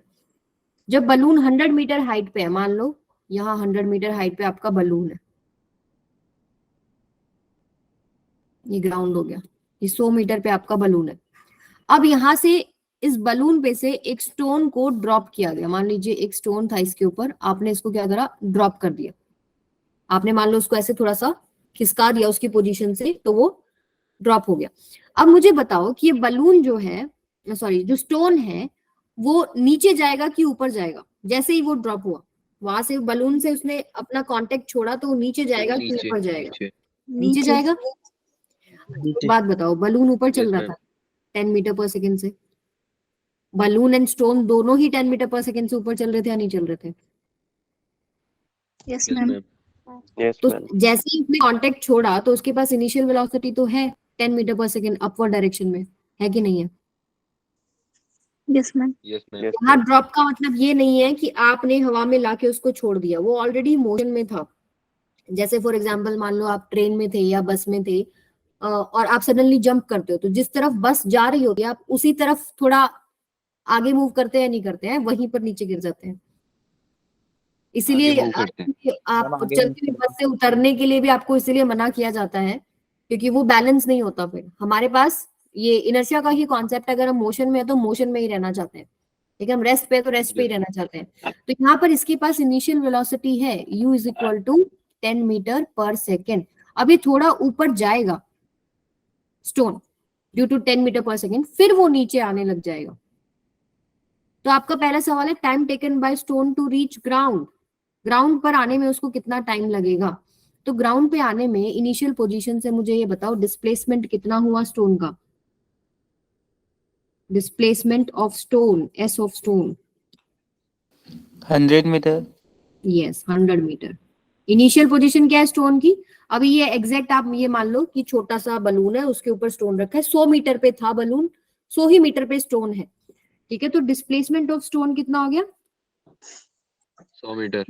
जब बलून 100 मीटर हाइट पे है, मान लो यहाँ 100 मीटर हाइट पे आपका बलून है, ये ग्राउंड हो गया, ये 100 मीटर पे आपका बलून है। अब यहाँ से इस बलून पे से एक स्टोन को ड्रॉप किया गया, मान लीजिए एक स्टोन था इसके ऊपर, आपने इसको क्या करा, ड्रॉप कर दिया। आपने मान लो उसको ऐसे थोड़ा सा खिसका दिया उसकी पोजीशन से, तो वो ड्रॉप हो गया। अब मुझे बताओ कि ये बलून जो है, सॉरी जो स्टोन है, वो नीचे जाएगा कि ऊपर जाएगा। जैसे ही वो ड्रॉप हुआ, वहां से बलून से उसने अपना कांटेक्ट छोड़ा, तो वो नीचे जाएगा कि ऊपर जाएगा, नीचे जाएगा। बात बताओ, बलून ऊपर चल रहा था 10 मीटर पर सेकेंड से, बलून एंड स्टोन दोनों ही 10 मीटर पर सेकेंड से ऊपर चल रहे थे या नहीं चल रहे थे? Yes, ma'am. यस तो मैम, जैसे ही उसने कांटेक्ट छोड़ा तो उसके पास इनिशियल वेलोसिटी तो है 10 मीटर पर सेकेंड अपवर्ड डायरेक्शन में, है कि नहीं है? Yes, ma'am. यस यहाँ ड्रॉप का मतलब ये नहीं है कि आपने हवा में लाके उसको छोड़ दिया, वो ऑलरेडी मोशन में था। जैसे फॉर एग्जांपल मान लो आप ट्रेन में थे या बस में थे, और आप सडनली जंप करते हो, तो जिस तरफ बस जा रही होती है आप उसी तरफ थोड़ा आगे मूव करते हैं, नहीं करते हैं, वहीं पर नीचे गिर जाते हैं। इसीलिए आप चलती हुई बस से उतरने के लिए भी आपको इसीलिए मना किया जाता है, क्योंकि वो बैलेंस नहीं होता। फिर हमारे पास ये इनर्शिया का ही कॉन्सेप्ट, अगर हम मोशन में है तो मोशन में ही रहना चाहते हैं, लेकिन हम रेस्ट पे है तो रेस्ट पे ही रहना चाहते हैं। तो यहाँ पर इसके पास इनिशियल वेलोसिटी है u is equal to 10 metre पर सेकेंड। अब ये थोड़ा ऊपर जाएगा स्टोन ड्यू टू 10 मीटर पर सेकेंड, फिर वो नीचे आने लग जाएगा। तो आपका पहला सवाल है time taken by stone to reach ground, ground पर आने में उसको कितना टाइम लगेगा। तो ग्राउंड पे आने में इनिशियल पोजीशन से मुझे ये बताओ डिस्प्लेसमेंट कितना हुआ स्टोन का, displacement of stone, S of stone 100 metre. Yes 100 metre. Initial position क्या है स्टोन की, अभी ये एग्जैक्ट आप ये मान लो कि छोटा सा बलून है, उसके ऊपर स्टोन रखा है, 100 मीटर पे था बलून, 100 ही मीटर पे स्टोन है। ठीक है, तो डिस्प्लेसमेंट ऑफ स्टोन कितना हो गया, 100 मीटर,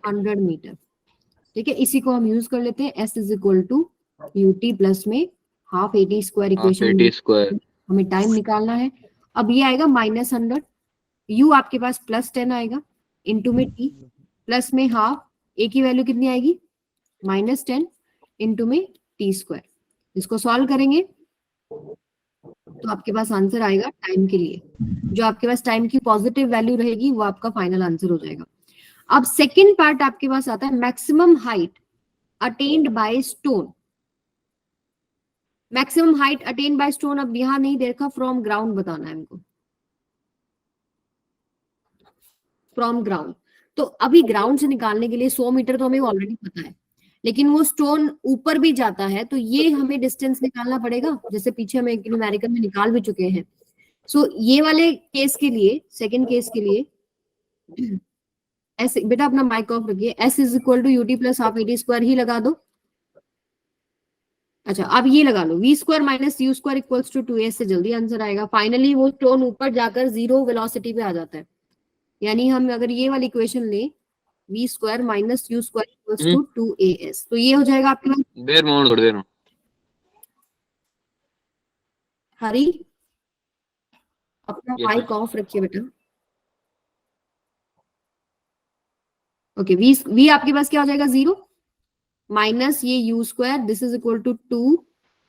100 मीटर। ठीक है, इसी को हम यूज कर लेते हैं, s is equal to UT plus में हाफ एटी स्क्वायर इक्वेशन, हमें टाइम निकालना है। अब ये आएगा -100, u आपके पास +10 आएगा, इंटू में t प्लस में हाफ, a की वैल्यू कितनी आएगी -10 इंटू में t स्क्वायर। इसको सॉल्व करेंगे तो आपके पास आंसर आएगा टाइम के लिए, जो आपके पास टाइम की पॉजिटिव वैल्यू रहेगी वो आपका फाइनल आंसर हो जाएगा। अब सेकंड पार्ट आपके पास आता है maximum height attend by stone. Maximum height attend by stone, अब यहां नहीं दे रखा, फ्रॉम ग्राउंड बताना है हमको, फ्रॉम ग्राउंड। तो अभी ग्राउंड से निकालने के लिए 100 मीटर तो हमें ऑलरेडी पता है, लेकिन वो स्टोन ऊपर भी जाता है तो ये हमें डिस्टेंस निकालना पड़ेगा, जैसे पीछे हम एक न्यूमेरिकल में निकाल भी चुके हैं। सो ये वाले केस के लिए, सेकंड केस के लिए एस, बेटा अपना माइक ऑफ रखिए, S is equal to UT plus half eighty square ही लगा दो। अच्छा अब ये लगा लो, V square minus U square equals to 2a, से जल्दी आंसर आएगा। फाइनली वो स्टोन ऊपर जाकर 0 वेलोसिटी पे आ जाता है, यानी हम अगर ये वाली इक्वेशन ले, V square minus U square equals to 2as, तो ये हो जाएगा आपके पास। देर मोड़ थोड़ी देर में हरी अपना Yes, माइक ऑफ रखिए बेटा। ओके, वी आपके पास क्या हो जाएगा 0 माइनस ये U square, this is equal to 2,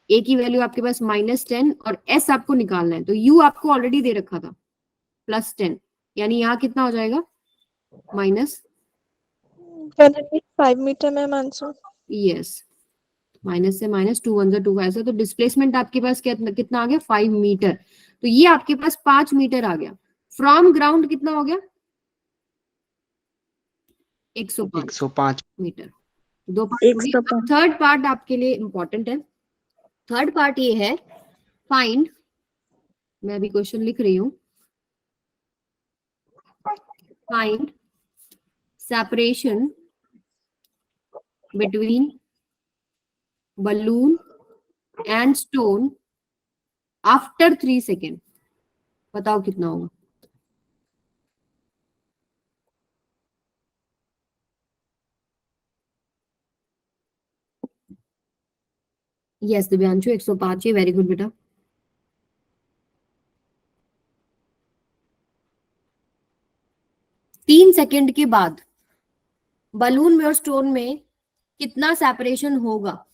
A की वैल्यू आपके पास -10 और एस आपको निकालना है, तो यू आपको ऑलरेडी दे रखा था +10, यानी यहाँ कितना हो जाएगा माइनस, 5 मीटर में आंसर। यस, माइनस से माइनस 2 1 2 ऐसा, तो डिस्प्लेसमेंट आपके पास कितना आ गया 5 मीटर, तो ये आपके पास 5 मीटर आ गया। फ्रॉम ग्राउंड कितना हो गया 105 मीटर। दो पार्ट, थर्ड पार्ट आपके लिए इंपॉर्टेंट है। थर्ड पार्ट ये है, फाइंड, मैं अभी क्वेश्चन लिख रही हूं, find separation between balloon and stone after 3 second. बताओ कितना होगा। यस दिव्यांशु 105, वेरी गुड बेटा। तीन सेकेंड के बाद बलून में और स्टोन में कितना सेपरेशन होगा।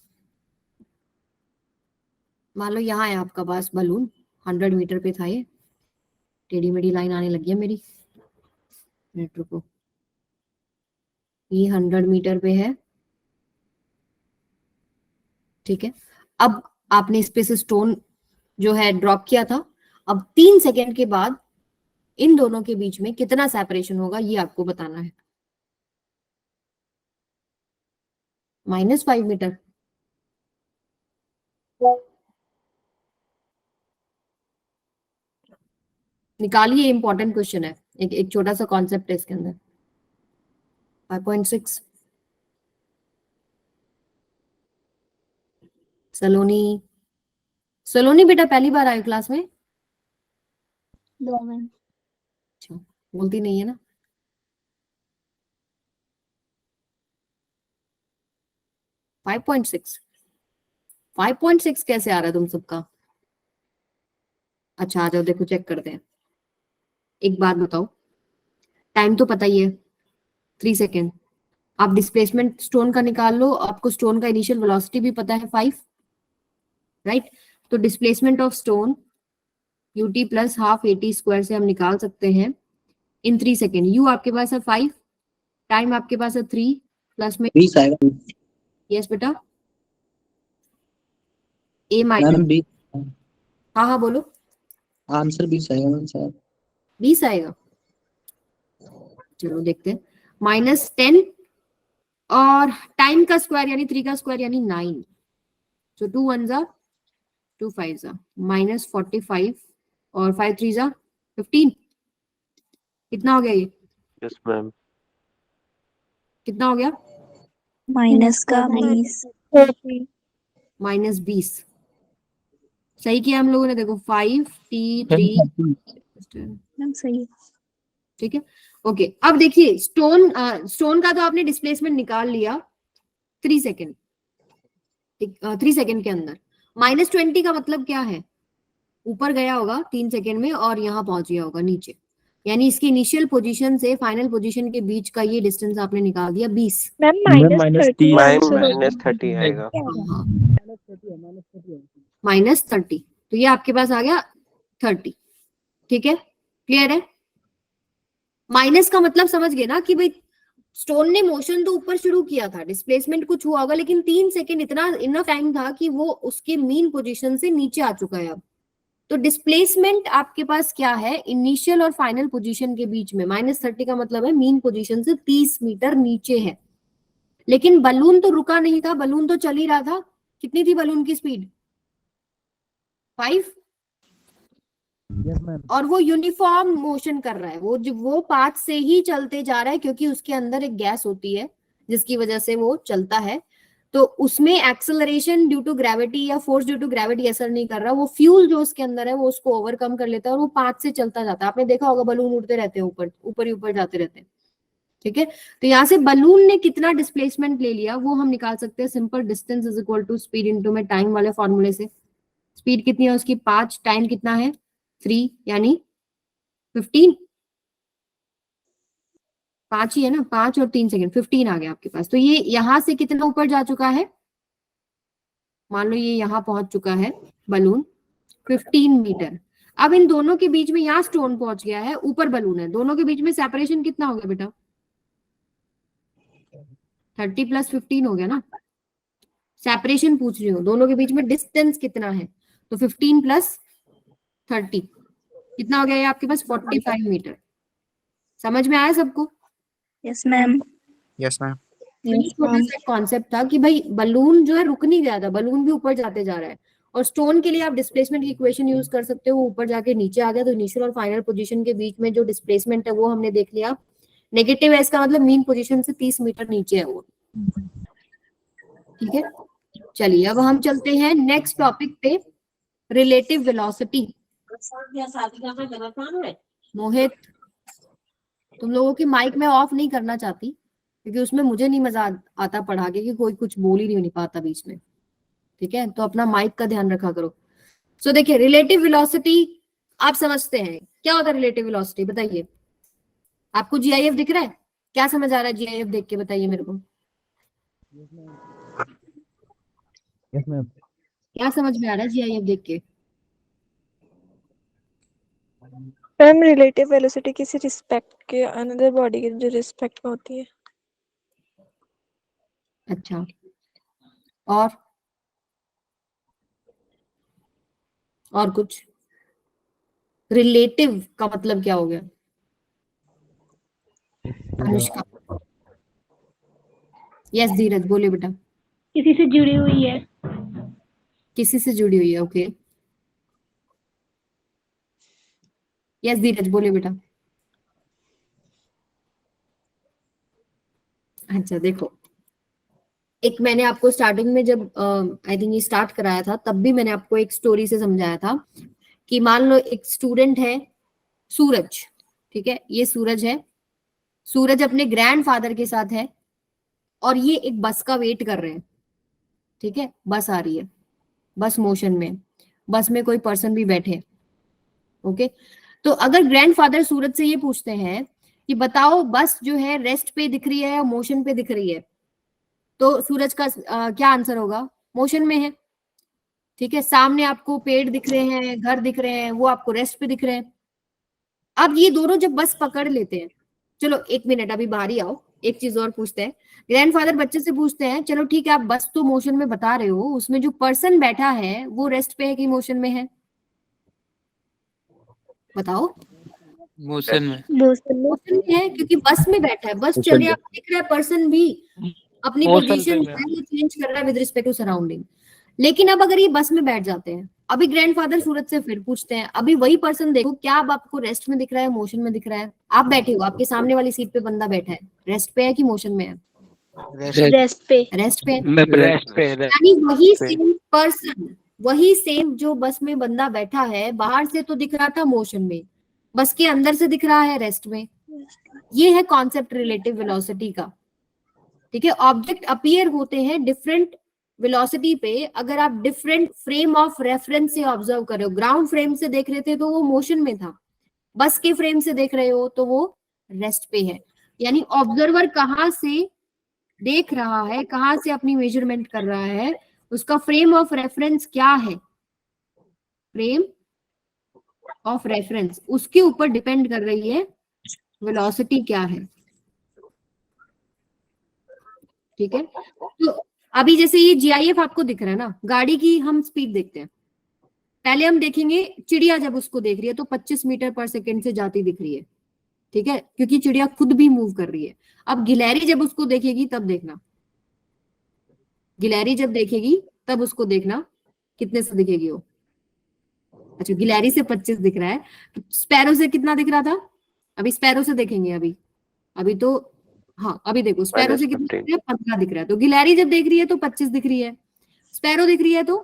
मान लो यहाँ है आपका पास बलून, 100 मीटर पे था, ये टेढ़ी मेढ़ी लाइन आने लगी है मेरी, मिनट रुको, ये 100 मीटर पे है, ठीक है। अब आपने इस पे से स्टोन जो है ड्रॉप किया था, अब 3 सेकेंड के बाद इन दोनों के बीच में कितना सेपरेशन होगा ये आपको बताना है। -5 मीटर। निकालिए, इंपॉर्टेंट क्वेश्चन है, एक छोटा सा कॉन्सेप्ट है इसके अंदर। 5.6 सलोनी, सलोनी बेटा पहली बार आए क्लास में? अच्छा, बोलती नहीं है ना। 5.6 कैसे आ रहा है तुम सबका? अच्छा आ जाओ, देखो चेक करते हैं। एक बात बताओ, टाइम तो पता ही है 3 सेकेंड, आप डिस्प्लेसमेंट स्टोन का निकाल लो, आपको स्टोन का इनिशियल वेलोसिटी भी पता है 5, राइट। तो displacement of stone UT plus half eighty square से हम निकाल सकते हैं इन 3 सेकेंड। यू आपके पास है 5, टाइम आपके पास है 3, प्लस में 20 आएगा। यस बेटा, ए माइनस, हाँ हाँ बोलो। आंसर 20 आएगा मैम शायद। 20 आएगा, चलो देखते हैं। -10 और टाइम का स्क्वायर यानी 3 का स्क्वायर यानी 9, तो 2 1 जा 2 5 जा -45 और 5 3 जा 15। कितना हो गया ये? Yes ma'am. कितना हो गया? माइनस का 20। -20। सही किया हम लोगों ने, देखो 5 T3 मैम सही है। ठीक है। ओके, अब देखिए स्टोन का तो आपने डिस्प्लेसमेंट निकाल लिया 3 सेकेंड, 3 सेकेंड के अंदर। -20 का मतलब क्या है? ऊपर गया होगा 3 सेकेंड में और यहाँ पहुंच गया होगा नीचे, यानी इसकी इनिशियल पोजीशन से फाइनल पोजीशन के बीच का ये डिस्टेंस आपने निकाल दिया 20। मैम -30 आंसर होगा। -30 आएगा। -30, तो ये आपके पास आ गया 30, ठीक है, क्लियर है। माइनस का मतलब समझ गए ना कि भाई स्टोन ने मोशन तो ऊपर शुरू किया था, डिस्प्लेसमेंट कुछ हुआ होगा, लेकिन 3 सेकंड इतना इनफ टाइम था कि वो उसके मीन पोजीशन से नीचे आ चुका है अब। तो डिस्प्लेसमेंट आपके पास क्या है, इनिशियल और फाइनल पोजीशन के बीच में -30 का मतलब है मीन पोजीशन से 30 मीटर नीचे है। लेकिन बलून तो रुका नहीं था, बलून तो चल ही रहा था। कितनी थी बलून की स्पीड? 5। और वो यूनिफॉर्म मोशन कर रहा है, वो पाथ से ही चलते जा रहा है, क्योंकि उसके अंदर एक गैस होती है जिसकी वजह से वो चलता है। तो उसमें एक्सेलरेशन ड्यू टू ग्रेविटी या फोर्स ड्यू टू ग्रेविटी असर नहीं कर रहा, वो फ्यूल जो उसके अंदर है वो उसको ओवरकम कर लेता है और वो पाथ से चलता जाता है। आपने देखा होगा बलून उड़ते रहते हैं, ऊपर ऊपर ही ऊपर जाते रहते हैं। ठीक है, तो यहाँ से बलून ने कितना डिस्प्लेसमेंट ले लिया वो हम निकाल सकते हैं। Simple, distance is equal to speed into में टाइम वाले फॉर्मूले से। स्पीड कितनी है उसकी? 5, टाइम कितना है? 3, यानी 15। 5 ही है ना, 5 और 3 सेकंड, 15 आ गया आपके पास। तो ये यहां से कितना ऊपर जा चुका है? मान लो ये यहां पहुंच चुका है बलून 15 मीटर। अब इन दोनों के बीच में यहाँ स्टोन पहुंच गया है, ऊपर बलून है, दोनों के बीच में सेपरेशन कितना हो गया बेटा? 30 + 15 हो गया ना। सेपरेशन पूछ रही हूँ, दोनों के बीच में डिस्टेंस कितना है? तो 15 + 30 कितना हो गया ये आपके पास? 45 मीटर। समझ में आया सबको? Yes ma'am. Yes ma'am. छोटा सा कॉन्सेप्ट था कि भाई बलून जो है रुक नहीं गया था, बलून भी ऊपर जाते जा रहा है। और स्टोन के लिए आप डिस्प्लेसमेंट की इक्वेशन यूज कर सकते हो, वो ऊपर जाके नीचे आ गया। तो इनिशियल और फाइनल पोजीशन के बीच में जो डिस्प्लेसमेंट है वो हमने देख लिया। नेगेटिव है, इसका मतलब मीन पोजीशन से 30 मीटर नीचे है वो। ठीक है, चलिए अब हम चलते हैं नेक्स्ट टॉपिक पे, रिलेटिव वेलोसिटी। मोहित, तुम लोगों की माइक में ऑफ नहीं करना चाहती, क्योंकि उसमें मुझे नहीं मजा आता पढ़ा के कि कोई कुछ बोल ही नहीं पाता बीच में। ठीक है, तो अपना माइक का ध्यान रखा करो। सो देखिए, रिलेटिव वेलोसिटी आप समझते हैं क्या होता है? रिलेटिव वेलोसिटी बताइए। आपको जीआईएफ दिख रहा है? क्या समझ आ रहा है जीआईएफ देख के? बताइए मेरे को। Yes ma'am. क्या समझ में आ रहा है जीआईएफ देख के? मैम रिलेटिव वेलोसिटी किसी रिस्पेक्ट के अनदर बॉडी के जो रिस्पेक्ट में होती है। अच्छा, और कुछ? रिलेटिव का मतलब क्या हो गया? अनुष्का। यस धीरज, बोले बेटा। किसी से जुड़ी हुई है। किसी से जुड़ी हुई है, ओके। यस धीरज, बोले बेटा। अच्छा देखो, एक मैंने आपको स्टार्टिंग में जब आई थिंक ये स्टार्ट कराया था, तब भी मैंने आपको एक स्टोरी से समझाया था कि मान लो एक स्टूडेंट है सूरज। ठीक है, ये सूरज है। सूरज अपने ग्रैंडफादर के साथ है और ये एक बस का वेट कर रहे हैं। ठीक है, बस आ रही है, बस मोशन में, बस में कोई पर्सन भी बैठे। ओके, तो अगर ग्रैंडफादर सूरज से ये पूछते हैं कि बताओ बस जो है रेस्ट पे दिख रही है या मोशन पे दिख रही है, तो सूरज का क्या आंसर होगा? मोशन में है। ठीक है, सामने आपको पेड़ दिख रहे हैं, घर दिख रहे हैं, वो आपको रेस्ट पे दिख रहे हैं। अब ये दोनों जब बस पकड़ लेते हैं, चलो 1 मिनट अभी बाहर ही आओ, एक चीज और पूछते हैं। ग्रैंडफादर बच्चे से पूछते हैं, चलो ठीक है आप बस तो मोशन में बता रहे हो, उसमें जो पर्सन बैठा है वो रेस्ट पे है कि मोशन में है? बताओ। मोशन में। मोशन में है, क्योंकि बस में बैठा है, बस चल रही है, आपको दिख रहा है पर्सन भी अपनी पोजीशन चेंज कर रहा है विद रिस्पेक्ट टू सराउंडिंग। लेकिन अब अगर ये बस में बैठ जाते हैं, अभी ग्रैंडफादर सूरज से फिर पूछते हैं, अभी वही पर्सन देखो, क्या अब आपको रेस्ट में दिख रहा है, मोशन में दिख रहा है? आप बैठे हो, आपके सामने वाली सीट पे बंदा बैठा है, रेस्ट पे है कि मोशन में है? रेस्ट पे। रेस्ट पे। रेस्ट पे। यानी वही सेम पर्सन, वही सेम जो बस में बंदा बैठा है, बाहर से तो दिख रहा था मोशन में, बस के अंदर से दिख रहा है रेस्ट में। ये है कॉन्सेप्ट रिलेटिव वेलोसिटी का। ठीक है, ऑब्जेक्ट अपीयर होते हैं डिफरेंट वेलोसिटी पे अगर आप डिफरेंट फ्रेम ऑफ रेफरेंस से ऑब्जर्व कर रहे हो। ग्राउंड फ्रेम से देख रहे थे तो वो मोशन में था, बस के फ्रेम से देख रहे हो तो वो रेस्ट पे है। यानी ऑब्जर्वर कहाँ से देख रहा है, कहाँ से अपनी मेजरमेंट कर रहा है, उसका फ्रेम ऑफ रेफरेंस क्या है, फ्रेम ऑफ रेफरेंस, उसके ऊपर डिपेंड कर रही है वेलोसिटी क्या है। ठीक है, तो अभी जैसे ये GIF आपको दिख रहा है ना, गाड़ी की हम स्पीड देखते हैं। पहले हम देखेंगे चिड़िया जब उसको देख रही है तो 25 मीटर पर सेकंड से जाती दिख रही है, ठीक है, क्योंकि चिड़िया खुद भी मूव कर रही है। अब गिलहरी जब उसको देखेगी तब देखना, गिलहरी जब देखेगी तब उसको देखना कितने से दिखेगी वो। अच्छा, गिलहरी से 25 दिख रहा है, तो स्पैरो से कितना दिख रहा था? अभी स्पैरो से देखेंगे, अभी तो हाँ, अभी देखो स्पैरो से कितना दिख रहा है? 15 दिख रहा है। तो गिलहरी जब देख रही है तो 25 दिख रही है, स्पैरो दिख रही है तो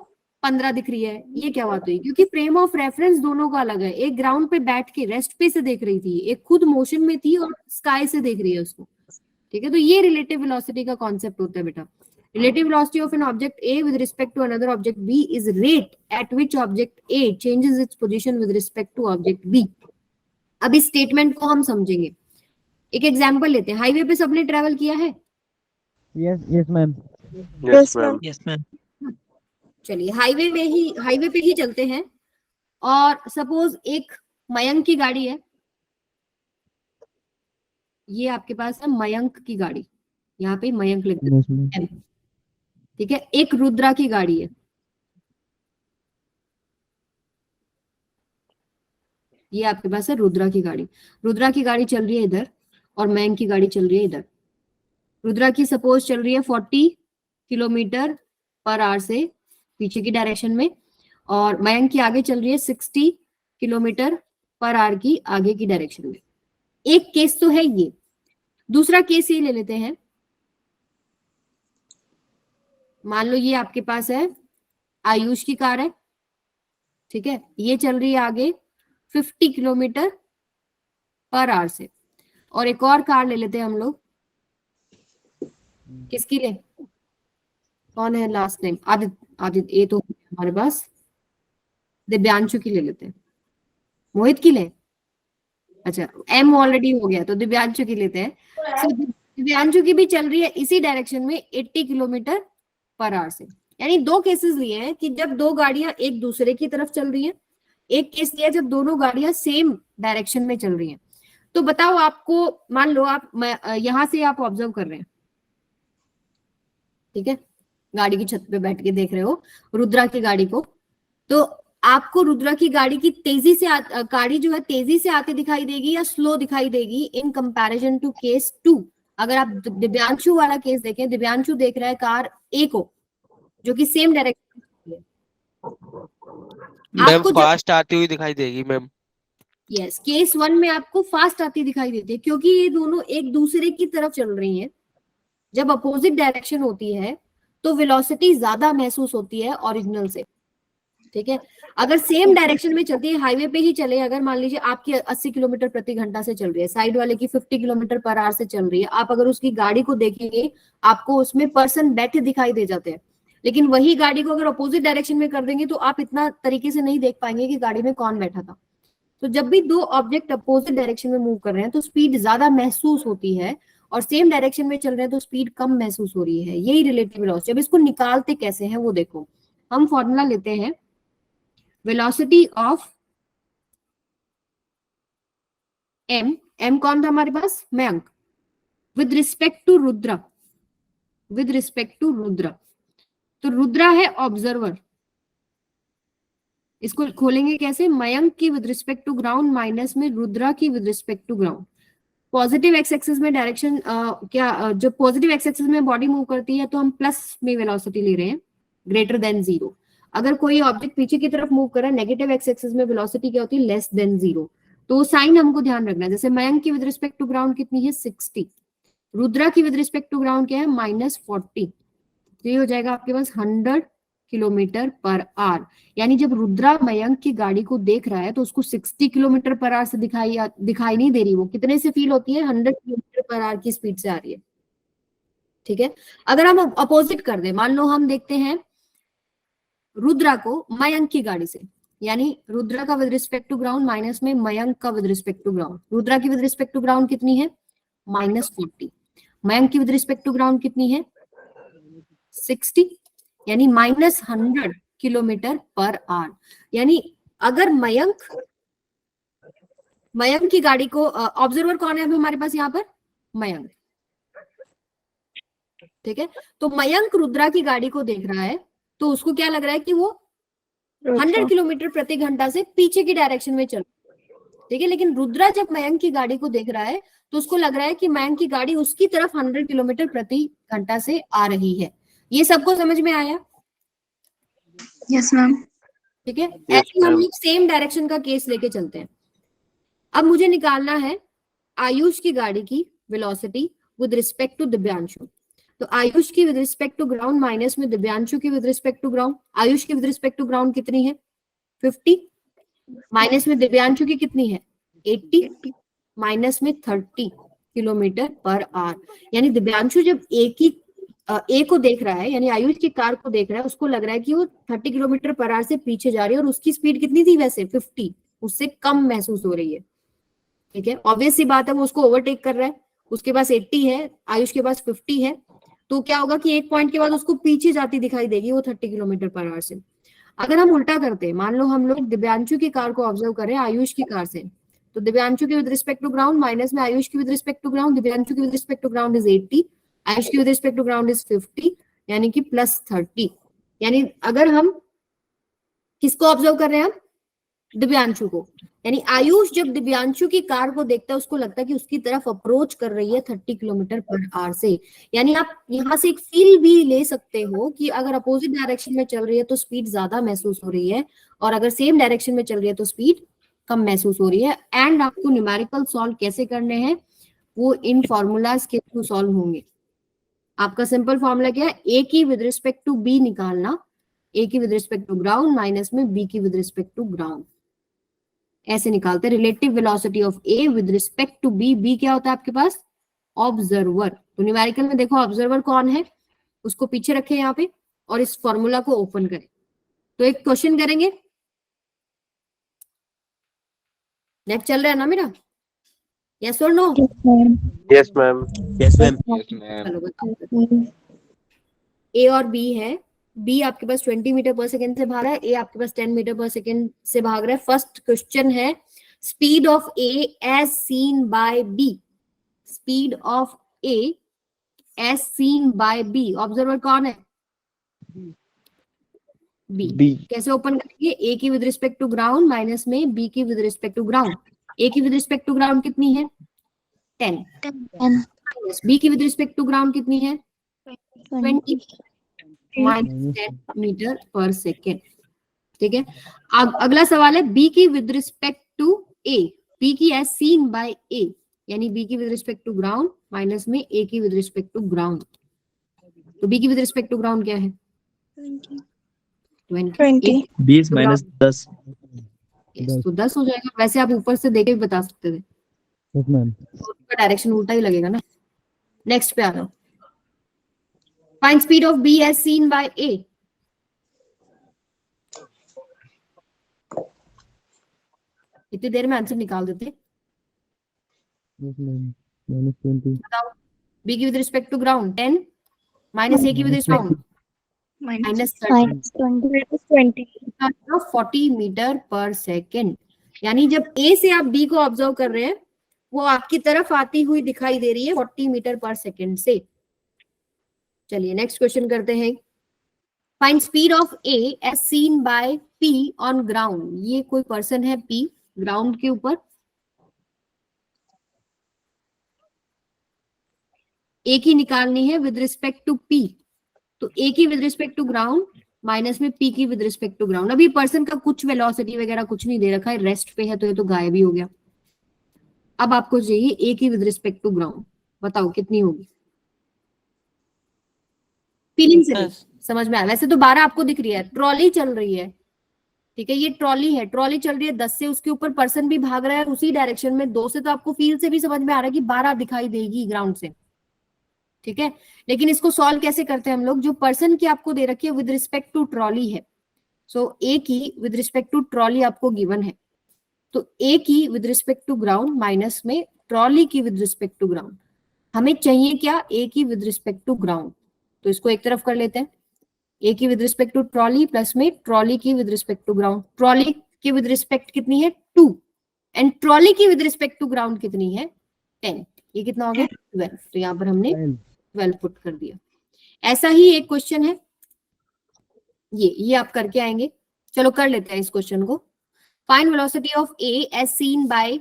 15 दिख रही है। ये क्या बात हुई? क्योंकि फ्रेम ऑफ रेफरेंस दोनों का अलग है। एक ग्राउंड पे बैठ के रेस्ट पे से देख रही थी, एक खुद मोशन में थी और स्काई से देख रही है उसको, ठीक है। तो ये रिलेटिव वेलोसिटी का कॉन्सेप्ट होता है बेटा। Relative velocity of an object A with respect to another object B is rate at which object A changes its position with respect to object B. अब इस स्टेटमेंट को हम समझेंगे। एक एग्जांपल लेते हैं। हाईवे पे सबने ट्रैवल किया है? yes ma'am. Yes ma'am. Yes ma'am. चलिए हाईवे पे ही चलते हैं, और सपोज एक मयंक की गाड़ी है, ये आपके पास है मयंक की गाड़ी, यहाँ पे मयंक लिख देते Yes ma'am. हैं, ठीक है। एक रुद्रा की गाड़ी है, ये आपके पास है रुद्रा की गाड़ी। रुद्रा की गाड़ी चल रही है इधर और मयंक की गाड़ी चल रही है इधर। रुद्रा की सपोज चल रही है 40 किलोमीटर पर आवर से पीछे की डायरेक्शन में, और मयंक की आगे चल रही है 60 किलोमीटर पर आवर की आगे की डायरेक्शन में। एक केस तो है ये। दूसरा केस ये ले लेते हैं, मान लो ये आपके पास है आयुष की कार है, ठीक है, ये चल रही है आगे 50 किलोमीटर पर आवर से। और एक और कार ले लेते हैं हम लोग, किसकी ले, कौन है लास्ट नेम? आदित्य, ये तो हमारे पास दिव्यांशु की ले लेते हैं। मोहित की ले, अच्छा एम ऑलरेडी हो गया तो दिव्यांशु की लेते हैं। So, दिव्यांशु की भी चल रही है इसी डायरेक्शन में 80 किलोमीटर पर आवर से। यानी दो केसेस लिए हैं कि जब दो गाड़ियां एक दूसरे की तरफ चल रही हैं, एक केस लिया जब दोनों गाड़ियां सेम डायरेक्शन में चल रही हैं। तो बताओ आपको, मान लो आप यहां से आप ऑब्जर्व कर रहे हैं, ठीक है, गाड़ी की छत पे बैठ के देख रहे हो रुद्रा की गाड़ी को, तो आपको रुद्रा की गाड़ी की गाड़ी जो है तेजी से आती दिखाई देगी या स्लो दिखाई देगी इन कंपैरिजन टू केस 2? अगर आप दिव्यांशु वाला केस देखें, दिव्यांशु देख रहा है कार ए को जो कि सेम डायरेक्शन में मैम आपको फास्ट आती हुई दिखाई देगी मैम। यस, केस 1 में आपको फास्ट आती दिखाई देती है क्योंकि ये दोनों एक दूसरे की तरफ चल रही हैं। जब अपोजिट डायरेक्शन होती है तो वेलोसिटी ज्यादा महसूस होती है ओरिजिनल से, ठीक है। अगर सेम डायरेक्शन में चलती है, हाईवे पे ही चले, अगर मान लीजिए आपकी 80 किलोमीटर प्रति घंटा से चल रही है, साइड वाले की 50 किलोमीटर पर आवर से चल रही है, आप अगर उसकी गाड़ी को देखेंगे आपको उसमें पर्सन बैठे दिखाई दे जाते हैं। लेकिन वही गाड़ी को अगर अपोजिट डायरेक्शन में कर देंगे तो आप इतना तरीके से नहीं देख पाएंगे कि गाड़ी में कौन बैठा था। तो जब भी दो ऑब्जेक्ट अपोजिट डायरेक्शन में मूव कर रहे हैं तो स्पीड ज्यादा महसूस होती है, और सेम डायरेक्शन में चल रहे हैं तो स्पीड कम महसूस हो रही है। यही रिलेटिव वेलोसिटी। अब इसको निकालते कैसे हैं वो देखो। हम फॉर्मूला लेते हैं, वेलोसिटी ऑफ एम कौन था हमारे पास? Mayank, with respect to Rudra, with respect to Rudra. तो रुद्रा है ऑब्जर्वर, इसको खोलेंगे कैसे? मयंक की with respect to ground minus में रुद्रा की with respect to ground. Positive X axis में डायरेक्शन जब पॉजिटिव एक्स एक्सिस में बॉडी मूव करती है तो हम प्लस में वेलोसिटी ले रहे हैं, ग्रेटर देन 0। अगर कोई ऑब्जेक्ट पीछे की तरफ मूव कर रहा है, नेगेटिव एक्स एक्सिस में वेलोसिटी क्या होती है? Less than 0। तो साइन हमको ध्यान रखना है। जैसे मयंक की विद रिस्पेक्ट टू ग्राउंड कितनी है? 60। रुद्रा की विद रिस्पेक्ट टू ग्राउंड क्या है? -40। तो ये हो जाएगा आपके पास 100 किलोमीटर पर आवर। यानी जब रुद्रा मयंक की गाड़ी को देख रहा है तो उसको 60 किलोमीटर पर आवर से दिखाई नहीं दे रही, वो कितने से फील होती है? 100 किलोमीटर पर आवर की स्पीड से आ रही है, ठीक है। अगर हम अपोजिट कर दें, मान लो हम देखते हैं रुद्रा को मयंक की गाड़ी से, यानी रुद्रा का with respect to ground minus में मयंक का with respect to ground. Rudra की विद रिस्पेक्ट टू ग्राउंड कितनी है? -40। मयंक की विद रिस्पेक्ट टू ग्राउंड कितनी है? 60, यानी -100 किलोमीटर पर आवर। यानी अगर मयंक की गाड़ी को, ऑब्जर्वर कौन है अभी हमारे पास यहाँ पर? मयंक, ठीक है, तो मयंक रुद्रा की गाड़ी को देख रहा है तो उसको क्या लग रहा है कि वो 100 किलोमीटर प्रति घंटा से पीछे की डायरेक्शन में चल, ठीक है, लेकिन रुद्रा जब मयंक की गाड़ी को देख रहा है तो उसको लग रहा है कि मयंक की गाड़ी उसकी तरफ 100 किलोमीटर प्रति घंटा से आ रही है। ये सबको समझ में आया? Yes ma'am. ठीक है, ऐसे हम लोग सेम डायरेक्शन का केस लेके चलते हैं। अब मुझे निकालना है आयुष की गाड़ी की velocity with respect to Divyanshu. तो आयुष की with respect to ground minus में दिव्यांशु की with respect to ground. Ayush की विद रिस्पेक्ट टू ग्राउंड कितनी है? 50 माइनस में दिव्यांशु की कितनी है? 80 माइनस में 30 किलोमीटर पर आवर। यानी दिव्यांशु जब ए को देख रहा है, यानी आयुष की कार को देख रहा है, उसको लग रहा है कि वो 30 किलोमीटर पर आवर से पीछे जा रही है और उसकी स्पीड कितनी थी वैसे? 50, उससे कम महसूस हो रही है। ठीक है, ऑब्वियस सी बात है, वो उसको ओवरटेक कर रहा है, उसके पास 80 है, आयुष के पास 50 है, तो क्या होगा कि एक पॉइंट के बाद उसको पीछे जाती दिखाई देगी वो 30 किलोमीटर पर आवर से। अगर हम उल्टा करते हैं, मान लो हम लोग दिव्यांशु की कार को ऑब्जर्व करें आयुष की कार से, तो दिव्यांशु की with respect to ground minus में आयुष की with respect to ground. Divyanshu की with respect to ground is 80, Ayush की with respect to ground is 50, यानी कि प्लस 30। यानी अगर हम किसको ऑब्जर्व कर रहे हैं? हम दिव्यांशु को। यानी आयुष जब दिव्यांशु की कार को देखता है उसको लगता है कि उसकी तरफ अप्रोच कर रही है 30 किलोमीटर पर आवर से। यानी आप यहाँ से एक फील भी ले सकते हो कि अगर अपोजिट डायरेक्शन में चल रही है तो स्पीड ज्यादा महसूस हो रही है, और अगर सेम डायरेक्शन में चल रही है तो स्पीड कम महसूस हो रही है। एंड आपको न्यूमेरिकल सॉल्व कैसे करने हैं वो इन फॉर्मूलाज के थ्रू सॉल्व होंगे। आपका सिंपल फॉर्मूला क्या है? ए की विद रिस्पेक्ट टू बी निकालना, ए की with respect to ground minus में बी की विद रिस्पेक्ट टू ग्राउंड, ऐसे निकालते हैं। Relative velocity of A with respect to B, B क्या होता है आपके पास? ऑब्जर्वर। तो न्यूमेरिकल में देखो ऑब्जर्वर कौन है, उसको पीछे रखें यहाँ पे और इस फॉर्मूला को ओपन करें। तो एक क्वेश्चन करेंगे, नेट चल रहा है ना मेरा? यस और no? Yes ma'am. Yes ma'am. चलो बताओ। ए और बी है, बी आपके पास 20 मीटर पर सेकेंड से भाग रहा है, ए आपके पास 10 मीटर पर सेकेंड से भाग रहा है। फर्स्ट क्वेश्चन है speed of A as seen by B. Speed of A as seen by B, observer कौन है? बी। कैसे ओपन करेंगे? ए की with respect to ground minus में बी की with respect to ground. A की with respect to ground कितनी है? 10 माइनस बी की विद रिस्पेक्ट टू ग्राउंड कितनी है? 20 माइनस 10 मीटर पर सेकेंड। ठीक है, अगला सवाल है बी की with respect to A, B की एज सीन बाय ए, यानी बी की with respect to ground minus में ए की विद रिस्पेक्ट टू ग्राउंड। तो बी की विद रिस्पेक्ट टू ग्राउंड क्या है? 20। 20 माइनस 10। तो 10 हो जाएगा। वैसे आप ऊपर से देखे भी बता सकते थे, उसका डायरेक्शन उल्टा ही लगेगा ना। नेक्स्ट पे आ रहा हूं, find speed of B as seen by A. इतनी देर में आंसर निकाल देते। बताओ, बी की विद रिस्पेक्ट टू ग्राउंड 10 माइनस ए की विद रिस्पेक्ट माइनस 40 मीटर पर सेकेंड। यानी जब ए से आप बी को ऑब्जर्व कर रहे हैं वो आपकी तरफ आती हुई दिखाई दे रही है 40 मीटर पर सेकेंड से। चलिए नेक्स्ट क्वेश्चन करते हैं, find speed of A as seen by P on ground. ये कोई पर्सन है पी ग्राउंड के ऊपर, ए की निकालनी है विद रिस्पेक्ट टू पी। तो ए की with respect to ground minus में पी की विद रिस्पेक्ट टू ग्राउंड। अभी पर्सन का कुछ वेलोसिटी वगैरह कुछ नहीं दे रखा है, रेस्ट पे है तो ये तो गायब ही हो गया। अब आपको चाहिए ए की विद रिस्पेक्ट टू ग्राउंड, बताओ कितनी होगी? फीलिंग से नहीं, समझ में आया? वैसे तो 12 आपको दिख रही है, ट्रॉली चल रही है, ठीक है, ये ट्रॉली है, ट्रॉली चल रही है 10 से, उसके ऊपर पर्सन भी भाग रहा है उसी डायरेक्शन में 2 से, तो आपको फील से भी समझ में आ रहा है कि 12 दिखाई देगी ग्राउंड से। ठीक है, लेकिन इसको सॉल्व कैसे करते हैं हम लोग? जो पर्सन की आपको दे रखी है विद रिस्पेक्ट टू ट्रॉली है, सो ए की विद रिस्पेक्ट टू ट्रॉली आपको गिवन है, तो ए की with respect to ground minus में ट्रॉली की विद रिस्पेक्ट टू ग्राउंड। हमें चाहिए क्या? ए की विद रिस्पेक्ट टू ग्राउंड। तो इसको एक तरफ कर लेते हैं, ए की with respect to trolley plus में ट्रॉली की with respect to ground. Trolley की विद रिस्पेक्ट कितनी है? 2, एंड ट्रॉली की विद रिस्पेक्ट टू ग्राउंड कितनी है? 10। ये कितना हो गया? 12। तो यहाँ पर हमने 12 पुट कर दिया। ऐसा ही एक क्वेश्चन है, ये आप करके आएंगे। चलो कर लेते हैं इस क्वेश्चन को। Find velocity of A as seen by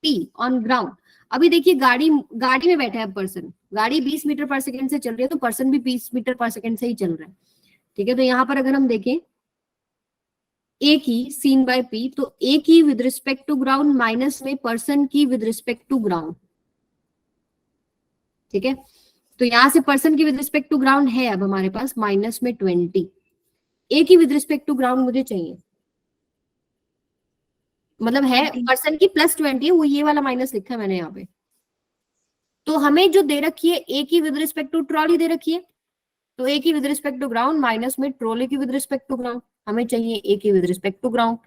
P on ground. अभी देखिए गाड़ी में बैठा है पर्सन, गाड़ी 20 मीटर पर सेकंड से चल रही है, तो पर्सन भी 20 मीटर पर सेकंड से ही चल रहा है। ठीक है, तो यहाँ पर अगर हम देखें ए की सीन बाय पी, तो ए की with respect to ground minus में पर्सन की विद रिस्पेक्ट टू ग्राउंड। ठीक है, तो यहां से पर्सन की विद रिस्पेक्ट टू ग्राउंड है अब हमारे पास माइनस में 20, ए की विद रिस्पेक्ट टू ग्राउंड मुझे चाहिए, मतलब है पर्सन की प्लस 20 है, वो ये वाला माइनस लिखा है मैंने यहाँ पे। तो हमें जो दे रखी है ए की विद रिस्पेक्ट टू ट्रॉली दे रखी है, तो ए की with respect to ground minus में ट्रॉली की विद रिस्पेक्ट टू ग्राउंड, हमें चाहिए ए की with respect to ground,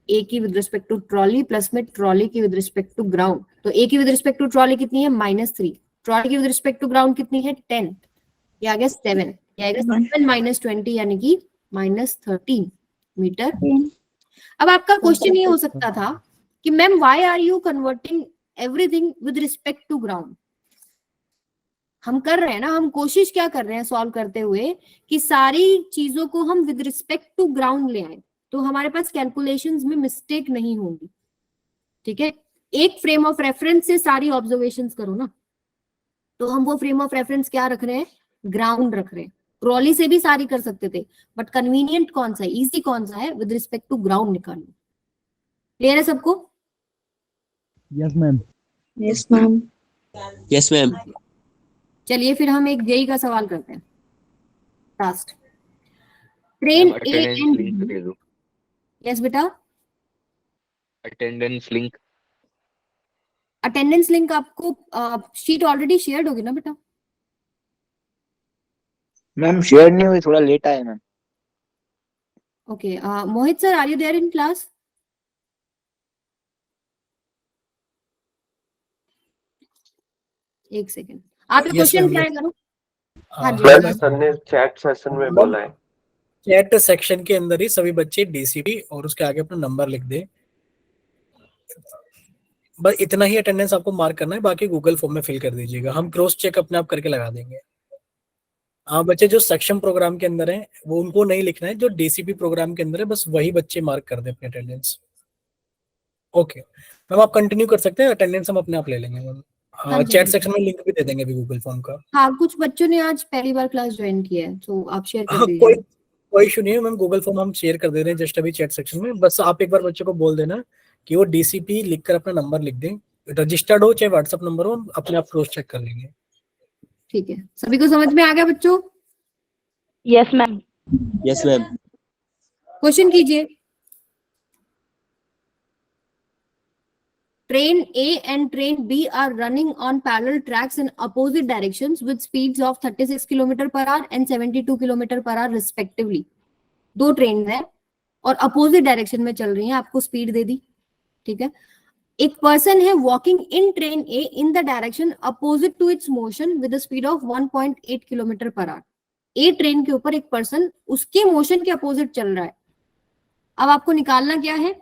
A की with respect to trolley plus में ट्रॉली की विद रिस्पेक्ट टू ग्राउंड। तो ए की विद रिस्पेक्ट टू ट्रॉली कितनी है -3, ट्रॉली की विद रिस्पेक्ट टू ग्राउंड कितनी है 10, ये आ गया 7, ये आएगा 7 माइनस 20 यानी कि -13 मीटर। अब आपका क्वेश्चन ये हो सकता था कि ma'am why are you converting everything with respect to ground. हम कर रहे हैं ना, हम कोशिश क्या कर रहे हैं सॉल्व करते हुए कि सारी चीजों को हम विद रिस्पेक्ट टू ग्राउंड ले आए, तो हमारे पास कैलकुलेशंस में मिस्टेक नहीं होगी। ठीक है, एक फ्रेम ऑफ रेफरेंस से सारी ऑब्जर्वेशंस करो ना, तो हम वो फ्रेम ऑफ रेफरेंस क्या रख रहे हैं, ग्राउंड रख रहे हैं। ट्रॉली से भी सारी कर सकते थे, बट कन्वीनियंट कौन सा है, इजी कौन सा है, विद रिस्पेक्ट टू ग्राउंड निकालना। क्लियर है सबको? Yes ma'am. Yes, ma'am. Yes ma'am. चलिए फिर हम एक जेई का सवाल करते हैं। Last train A and yes बेटा, अटेंडेंस लिंक। अटेंडेंस लिंक आपको शीट ऑलरेडी शेयर्ड होगी ना बेटा? मैम शेयर नहीं हुई, थोड़ा लेट आया ma'am. Okay, Mohit sir are you there in class? एक सेकेंड, आप ये क्वेश्चन ट्राई करो। हाँ जी मैम सर ने चैट सेशन में बोला है चैट सेक्शन के अंदर ही सभी बच्चे डीसीपी और उसके आगे अपना नंबर लिख दे, बस इतना ही अटेंडेंस आपको मार्क करना है, बाकी गूगल फॉर्म में फिल कर दीजिएगा, हम क्रॉस चेक अपने आप करके लगा देंगे। हाँ, बच्चे जो सक्षम प्रोग्राम के अंदर हैं वो उनको नहीं लिखना है, जो डीसीपी प्रोग्राम के अंदर है बस वही बच्चे मार्क कर दे अपनी अटेंडेंस। ओके मैम, आप कंटिन्यू कर सकते हैं, अटेंडेंस हम अपने आप ले लेंगे मैम। हाँ, चैट सेक्शन में लिंक भी दे देंगे अभी गूगल फॉर्म का। हाँ, कुछ बच्चों ने आज पहली बार क्लास ज्वाइन किया है, तो आप शेयर कर हाँ, दीजिए। कोई इशू नहीं है मैम, गूगल फॉर्म हम शेयर कर दे रहे हैं जस्ट अभी चैट सेक्शन में। बस आप एक बार बच्चे को बोल देना कि वो डीसीपी लिखकर अपना नंबर लिख दें, रजिस्टर्ड हो चाहे व्हाट्सएप नंबर हो, अपने आप क्रॉस चेक कर लेंगे। ठीक है, सभी को समझ में आ गया बच्चों? Yes, ma'am. Yes ma'am. Question कीजिए। Train A and train B are running on parallel tracks in opposite directions with speeds of 36 km per hour and 72 km per hour respectively. दो ट्रेन है और अपोजिट डायरेक्शन में चल रही हैं, आपको speed दे दी। ठीक है, एक पर्सन है walking in train A in the direction opposite to its motion with speed of 1.8 km per hour। A train के ऊपर एक पर्सन उसके मोशन के अपोजिट चल रहा है। अब आपको निकालना क्या है,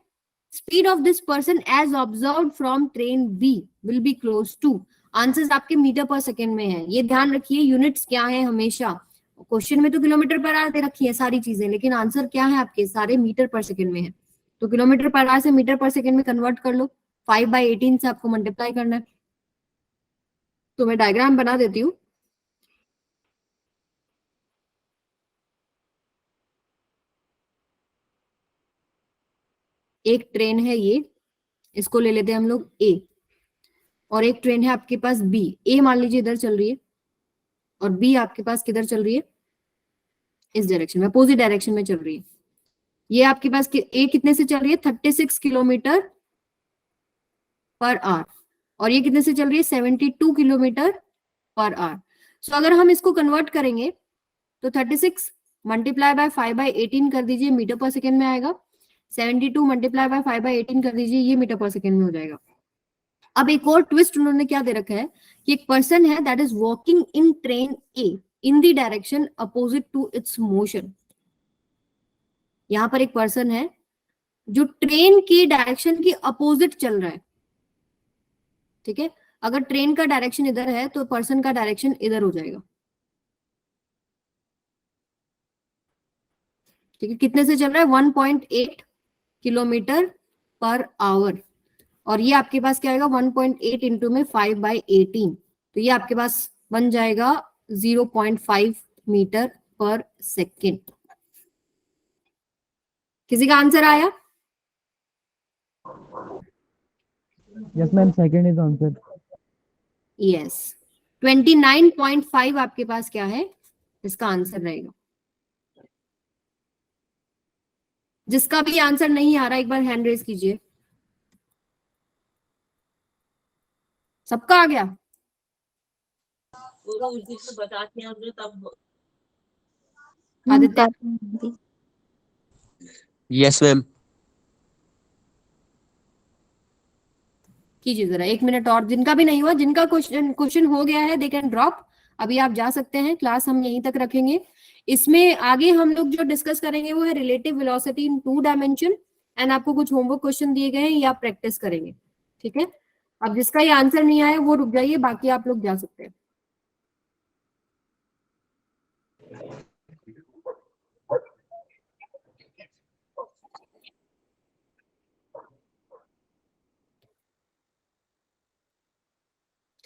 speed of this person as observed from train B will be close to, answers आपके मीटर पर सेकेंड में है, ये ध्यान रखिए। यूनिट्स क्या है, हमेशा क्वेश्चन में तो किलोमीटर पर आवर दे रखी है सारी चीजें, लेकिन आंसर क्या है आपके सारे मीटर पर सेकेंड में है। तो किलोमीटर पर आवर से मीटर पर सेकेंड में कन्वर्ट कर लो, 5/18 से आपको मल्टीप्लाई करना है। तो मैं डायग्राम बना देती हूँ। एक ट्रेन है ये, इसको ले लेते हैं हम लोग ए, और एक ट्रेन है आपके पास बी। ए मान लीजिए इधर चल रही है और बी आपके पास किधर चल रही है, इस डायरेक्शन में, अपोजिट डायरेक्शन में चल रही है। ये आपके पास ए कितने से चल रही है, 36 किलोमीटर पर आवर, और ये कितने से चल रही है, 72 किलोमीटर पर आवर। सो अगर हम इसको कन्वर्ट करेंगे तो 36 मल्टीप्लाई बाय 5/18 कर दीजिए, मीटर पर सेकेंड में आएगा। 72 मल्टीप्लाई बाय 5/18 कर दीजिए, ये मीटर पर सेकेंड में हो जाएगा। अब एक और ट्विस्ट उन्होंने क्या दे रखा है कि एक पर्सन है that is walking in train A in the direction opposite to its motion. यहां पर एक पर्सन है जो ट्रेन की डायरेक्शन की अपोजिट चल रहा है। ठीक है, अगर ट्रेन का डायरेक्शन इधर है तो पर्सन का डायरेक्शन इधर हो जाएगा। ठीक है, कितने से चल रहा है? 1.8 किलोमीटर पर आवर, और ये आपके पास क्या आएगा? 1.8 इंटू में 5/18, तो ये आपके पास बन जाएगा 0.5 मीटर पर सेकेंड। किसी का आंसर आया? Yes ma'am, second is answer. Yes, 29.5 आपके पास क्या है? इसका आंसर रहेगा। जिसका भी आंसर नहीं आ रहा एक बार हैंड रेज कीजिए। सबका आ गया? Aditya, yes ma'am. कीजिए जरा 1 मिनट और। जिनका भी नहीं हुआ, जिनका क्वेश्चन हो गया है, दे कैन ड्रॉप। अभी आप जा सकते हैं, क्लास हम यहीं तक रखेंगे। इसमें आगे हम लोग जो डिस्कस करेंगे वो है relative velocity in 2 dimension, and आपको कुछ होमवर्क क्वेश्चन दिए गए हैं, ये आप प्रैक्टिस करेंगे। ठीक है, अब जिसका ये आंसर नहीं आया वो रुक जाइए, बाकी आप लोग जा सकते हैं।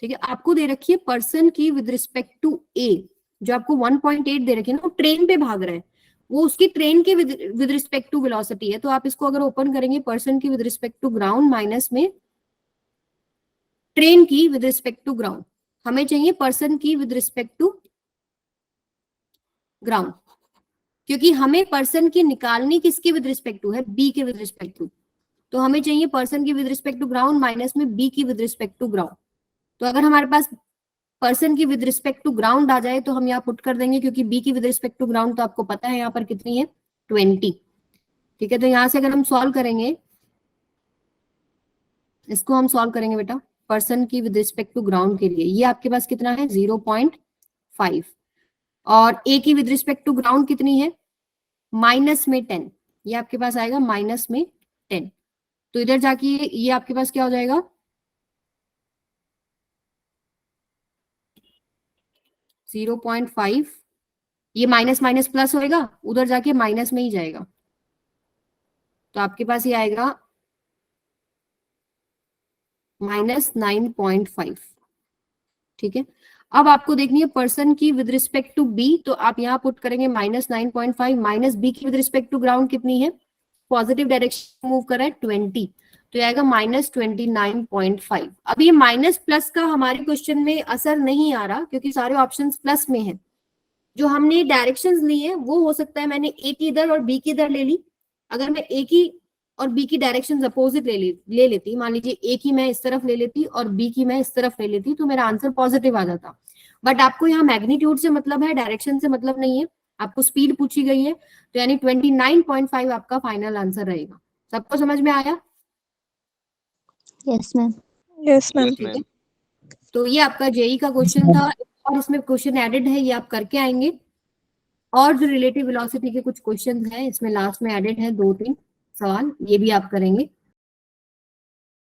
ठीक है, आपको दे रखी है पर्सन की विद रिस्पेक्ट टू ए, जो आपको 1.8 दे रखी है ना, वो ट्रेन पे भाग रहा है, वो उसकी ट्रेन के विद रिस्पेक्ट टू वेलोसिटी है। तो आप इसको अगर ओपन करेंगे, पर्सन की with respect to ground minus में ट्रेन की विद रिस्पेक्ट टू ग्राउंड, हमें चाहिए पर्सन की विद रिस्पेक्ट टू ग्राउंड, क्योंकि हमें पर्सन की निकालनी किसके विद रिस्पेक्ट टू है? बी के विद रिस्पेक्ट टू। तो हमें चाहिए पर्सन की with respect to ground minus में बी की विद रिस्पेक्ट टू ग्राउंड। तो अगर हमारे पास पर्सन की विद रिस्पेक्ट टू ग्राउंड आ जाए तो हम यहाँ पुट कर देंगे, क्योंकि बी की विद रिस्पेक्ट टू ग्राउंड तो आपको पता है यहाँ पर कितनी है? 20। ठीक है, तो यहाँ से अगर हम सॉल्व करेंगे, इसको हम सॉल्व करेंगे बेटा पर्सन की विद रिस्पेक्ट टू ग्राउंड के लिए, ये आपके पास कितना है? 0.5, और ए की विद रिस्पेक्ट टू ग्राउंड कितनी है? माइनस में 10, ये आपके पास आएगा माइनस में 10। तो इधर जाके ये आपके पास क्या हो जाएगा? 0.5, ये माइनस माइनस प्लस होएगा, उधर जाके माइनस में ही जाएगा, तो आपके पास ये आएगा -9.5। ठीक है, अब आपको देखनी है पर्सन की विद रिस्पेक्ट टू बी, तो आप यहाँ पुट करेंगे -9.5 माइनस बी की विद रिस्पेक्ट टू ग्राउंड कितनी है? पॉजिटिव डायरेक्शन मूव कर रहा है 20, तो आएगा -29.5। अब ये माइनस प्लस का हमारे क्वेश्चन में असर नहीं आ रहा, क्योंकि सारे ऑप्शंस प्लस में है। जो हमने डायरेक्शंस ली है वो हो सकता है मैंने ए की इधर और बी की इधर ले ली। अगर मैं ए की और बी की डायरेक्शन अपोजिट ले लेती, मान लीजिए ए की मैं इस तरफ ले लेती और बी की मैं इस तरफ ले लेती, तो मेरा आंसर पॉजिटिव आ जाता। बट आपको यहाँ मैग्नीट्यूड से मतलब है, डायरेक्शन से मतलब नहीं है, आपको स्पीड पूछी गई है, तो यानी 29.5 आपका फाइनल आंसर रहेगा। सबको समझ में आया? Yes, ma'am. Yes ma'am. ठीक है, तो ये आपका जेई का क्वेश्चन था, और इसमें क्वेश्चन एडेड है, ये आप करके आएंगे। और जो रिलेटिव वेलोसिटी के कुछ क्वेश्चन हैं इसमें लास्ट में एडेड है 2-3 सवाल, ये भी आप करेंगे।